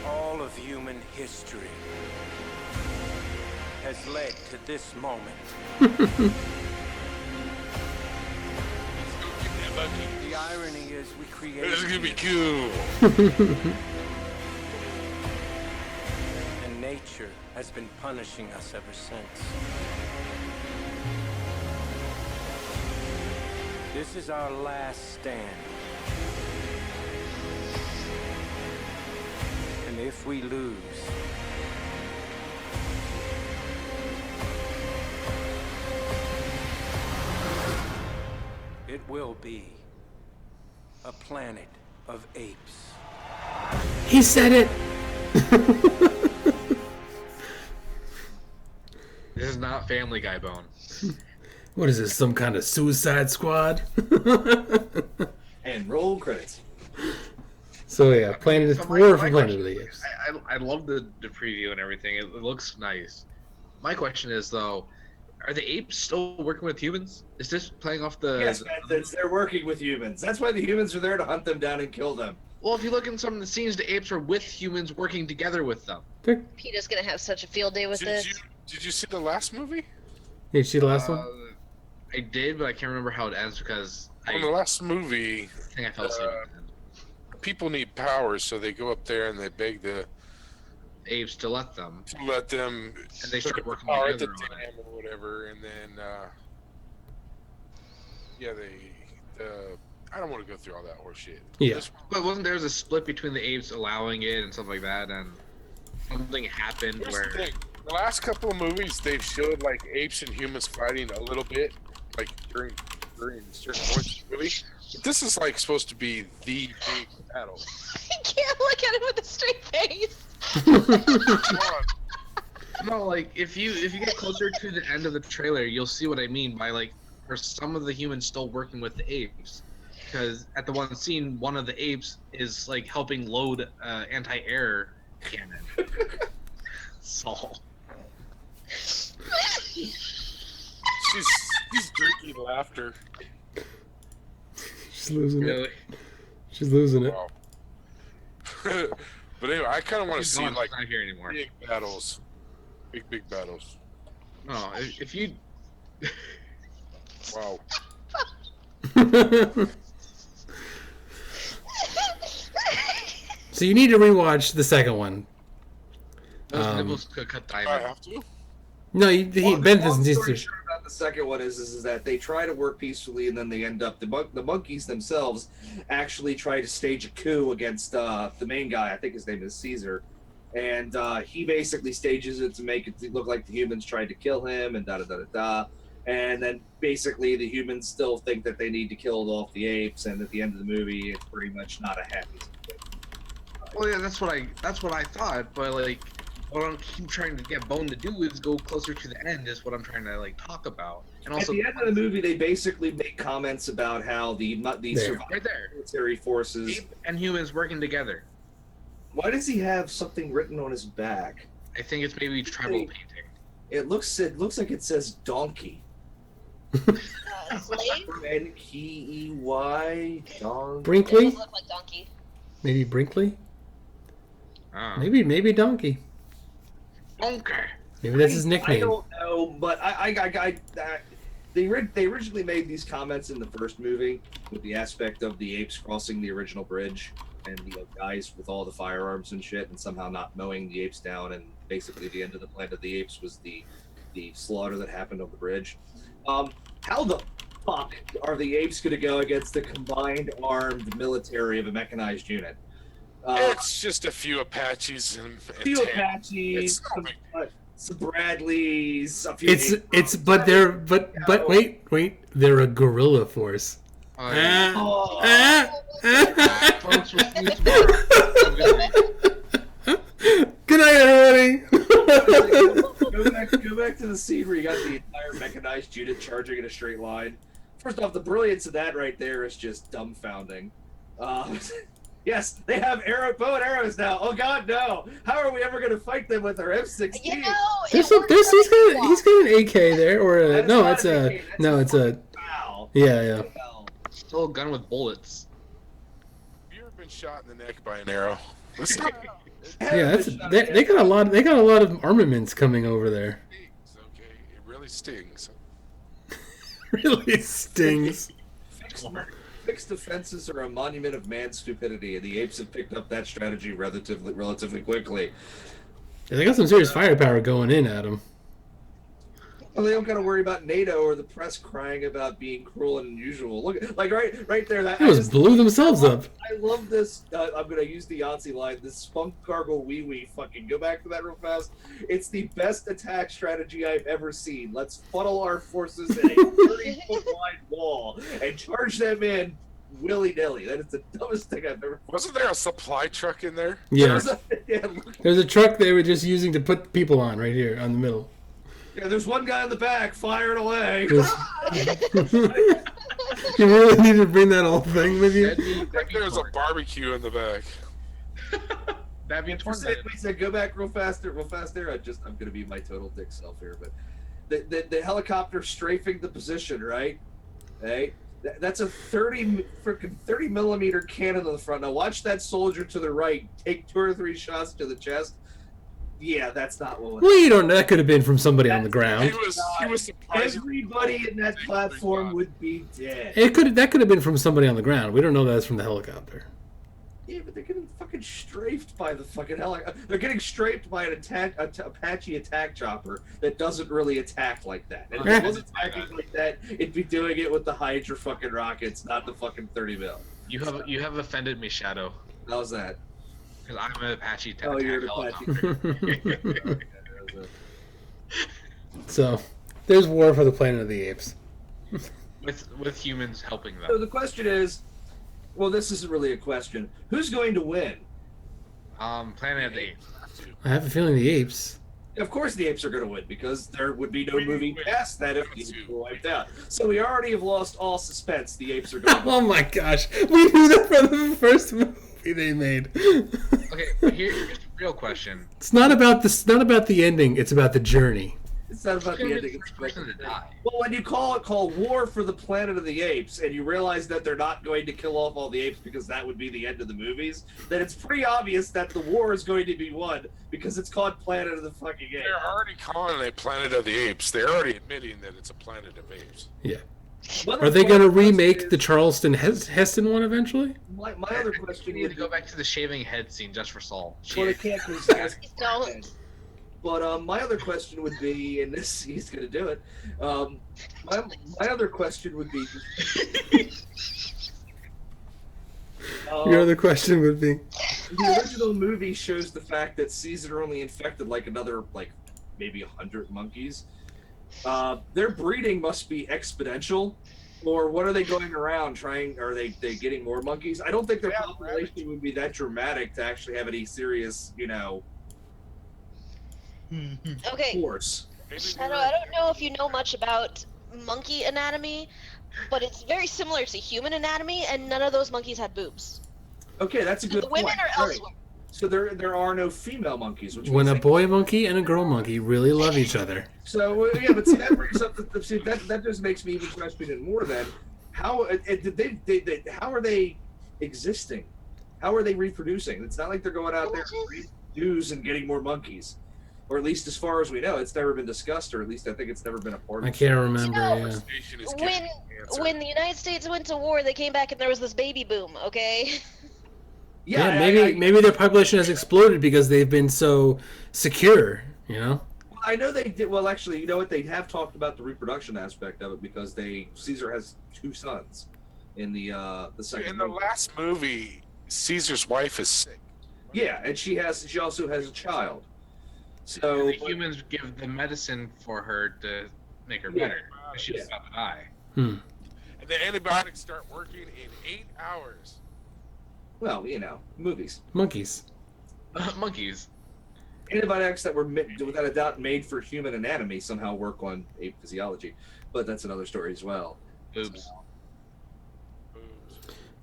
All of human history has led to this moment. The irony is we created This is gonna be cool. and nature has been punishing us ever since. This is our last stand. And if we lose, it will be a planet of apes. He said it. This is not Family Guy bone. What is this? Some kind of Suicide Squad? And roll credits. So yeah, War for Planet of the Apes. I love the preview and everything. It looks nice. My question is though, are the apes still working with humans? Is this playing off the? Yes, they're working with humans. That's why the humans are there to hunt them down and kill them. Well, if you look in some of the scenes, the apes are with humans working together with them. Peter's gonna have such a field day with this. Did you see the last movie? Did you see the last one? I did, but I can't remember how it ends because In the last movie, I think I fell asleep. People need powers, so they go up there and they beg the apes to let them. And they start working power at the together on dam or whatever, and then the I don't want to go through all that horse shit. Yeah. But wasn't there a split between the apes allowing it and stuff like that, and something happened Here's where the thing. The last couple of movies, they've showed like apes and humans fighting a little bit, like during certain points of the movie. But this is like supposed to be the big battle. I can't look at him with a straight face. No, like if you get closer to the end of the trailer, you'll see what I mean by like, are some of the humans still working with the apes? Because at the one scene, one of the apes is like helping load anti-air cannon. Saul. She's drinking laughter. She's losing Really? it. She's losing it. Wow. But anyway, I kind of want to He's see gone. like He's not here anymore. big battles, big battles. No, if you. Wow. So you need to rewatch the second one. Those nipples could cut I diamond. have to. No, Ben Long doesn't need story to. short about the second one is that they try to work peacefully and then they end up the monkeys themselves actually try to stage a coup against the main guy. I think his name is Caesar, and he basically stages it to make it look like the humans tried to kill him and da da da da da. And then basically the humans still think that they need to kill off the apes, and at the end of the movie, it's pretty much not a happy situation. Well, yeah, that's what I thought, but like, what I'm keep trying to get Bone to do is go closer to the end. Is what I'm trying to like talk about. And also, at the end of the movie, they basically make comments about how the surviving right there, military forces ape and humans working together. Why does he have something written on his back? I think it's maybe tribal painting. It looks like it says donkey. Slave? N-K-E-Y. Donkey. Brinkley? It does look like donkey. Maybe Brinkley? Ah. Maybe Donkey. Donkey. Maybe that's his I nickname. don't know, but they originally made these comments in the first movie with the aspect of the apes crossing the original bridge and the guys with all the firearms and shit, and somehow not mowing the apes down, and basically the end of the Planet of the Apes was the slaughter that happened on the bridge. How the fuck are the apes going to go against the combined armed military of a mechanized unit? It's just a few Apaches and A few tanks. Apaches, some Bradleys, a few. But wait, they're a guerrilla force. Folks, we'll see you tomorrow. Have a good night. Good night, everybody. Go back to the scene where you got the entire mechanized unit charging in a straight line. First off, the brilliance of that right there is just dumbfounding. Yes, they have bow and arrows now. Oh God, no! How are we ever going to fight them with our F-16? You know, He's got an AK there, or a, no, it's a Wow. yeah. Still a gun with bullets. Have you ever been shot in the neck by an arrow? Yeah, they got a lot. They got a lot of armaments coming over there. Okay, it really stings. Really stings. Fixed defenses are a monument of man's stupidity, and the apes have picked up that strategy relatively quickly. Yeah, they got some serious firepower going in at them. Well, they don't got to worry about NATO or the press crying about being cruel and unusual. Look, like right there, that Blew themselves up. I love this. I'm gonna use the Yahtzee line. This spunk gargle wee wee. Fucking go back to that real fast. It's the best attack strategy I've ever seen. Let's funnel our forces in a 30-foot wide wall and charge them in willy nilly. That is the dumbest thing I've ever. Wasn't there a supply truck in there? Yeah. Yeah, look. There's a truck they were just using to put people on right here on the middle. Yeah, there's one guy in the back firing away. You really need to bring that whole thing with you? I think there was a barbecue in the back. That'd be a tornado. We said go back real fast there. I'm gonna be my total dick self here, but the helicopter strafing the position, right? Hey, that's a 30 millimeter cannon on the front. Now watch that soldier to the right take 2 or 3 shots to the chest. Yeah, that's not what. Well, you don't know. That could have been from somebody on the ground. He was surprised. Everybody in that platform would be dead. That could have been from somebody on the ground. We don't know that's from the helicopter. Yeah, but they're getting fucking strafed by the fucking they're getting strafed by an Apache attack chopper that doesn't really attack like that. And if it was attacking like that, it'd be doing it with the Hydra fucking rockets, not the fucking 30 mil. You have offended me, Shadow. How's that? Because I'm an Apache attack you're an helicopter. So, there's War for the Planet of the Apes. with humans helping them. So the question is, well, this isn't really a question. Who's going to win? Planet of the Apes. I have a feeling the apes. Of course the apes are going to win, because there would be no movie past that if the apes were wiped out. So we already have lost all suspense. The apes are going to win. Oh my gosh. We knew that from the first movie they made. Okay, but here's the real question. It's not about the ending, it's about the journey. It's not about the ending. It's person to die. Well, when you call War for the Planet of the Apes, and you realize that they're not going to kill off all the apes because that would be the end of the movies, then it's pretty obvious that the war is going to be won because it's called Planet of the fucking Apes. They're already calling it Planet of the Apes. They're already admitting that it's a Planet of Apes. Yeah. Are they going to remake the Charleston Heston one eventually? My other question We need to go back to the shaving head scene just for Saul. Well, they can't because that's But my other question would be, and this he's going to do it. My other question would be. Your other question would be. The original movie shows the fact that Caesar only infected like another maybe 100 monkeys. Their breeding must be exponential, or what are they going around trying? Are they getting more monkeys? I don't think their population would be that dramatic to actually have any serious, Okay. force. Shadow, I don't know if you know much about monkey anatomy, but it's very similar to human anatomy, and none of those monkeys had boobs. Okay, that's a good The women point. are Right. elsewhere. So there are no female monkeys. Which When means a boy monkey and a girl monkey really love each other. So yeah, but see, that brings up that just makes me even question it more. Then how how are they existing? How are they reproducing? It's not like they're going out there dues and getting more monkeys, or at least as far as we know, it's never been discussed, or at least I think it's never been a part of. I can't remember. When the United States went to war, they came back and there was this baby boom. Okay. Yeah, maybe their population has exploded because they've been so secure. I know they did. Well, actually, you know what? They have talked about the reproduction aspect of it because Caesar has 2 sons in the second. In the last movie, Caesar's wife is sick. Yeah, and she also has a child. So the humans give the medicine for her to make her better. She's about to die. And the antibiotics start working in 8 hours. Well, movies. Monkeys. Monkeys. Antibiotics that were without a doubt made for human anatomy somehow work on ape physiology, but that's another story as well. Boobs.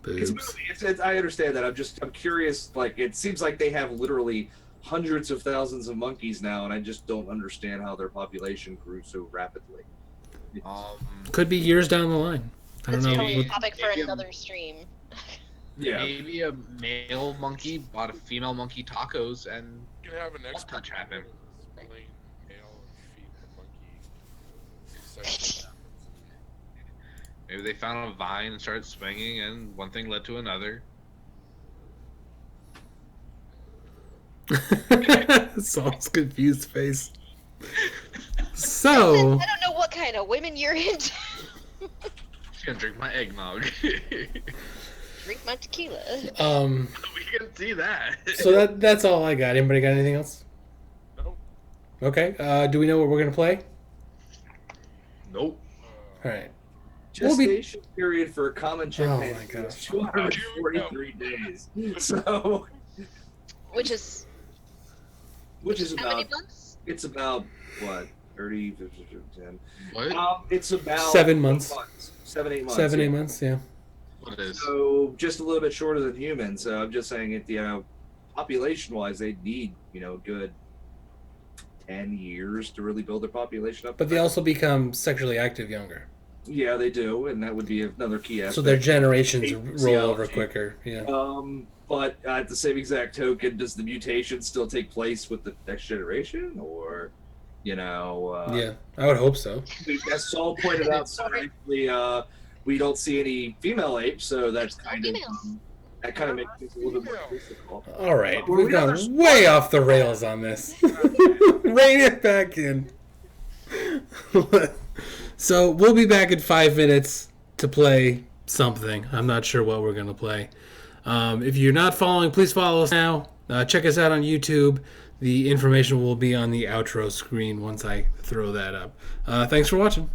I understand that. I'm curious. It seems like they have literally hundreds of thousands of monkeys now, and I just don't understand how their population grew so rapidly. Could be years down the line. I don't That's know. probably a topic for another stream. Yeah. Maybe a male monkey bought a female monkey tacos and You can have an expert touch happened. explain male and female monkey sex. Maybe they found a vine and started swinging, and one thing led to another. Saul's confused face. So. I don't know what kind of women you're into. She's gonna drink my eggnog. Drink my tequila. We can see that. So that's all I got. Anybody got anything else? Nope. Okay. Do we know what we're gonna play? Nope. All right. Gestation period for a common Oh chimpanzee my is gosh. 243 days. So, Which is how many about months? it's about what 30, 50, 10. What? It's about 7 months. 7, 8 months. 7, 8 yeah. months. Yeah. What is? So just a little bit shorter than humans. So I'm just saying it. Population-wise, they need a good 10 years to really build their population up. But they also become sexually active younger. Yeah, they do, and that would be another key aspect. So their generations Ape roll over physiology. quicker. Yeah. But at the same exact token, does the mutation still take place with the next generation, or, Yeah, I would hope so. As Saul pointed out, correctly, we don't see any female apes, so that's kind of That kind of makes things a little bit more physical. All right, we've gone way off the rails on this. Rein it back in. So we'll be back in 5 minutes to play something. I'm not sure what we're going to play. If you're not following, please follow us now. Check us out on YouTube. The information will be on the outro screen once I throw that up. Thanks for watching.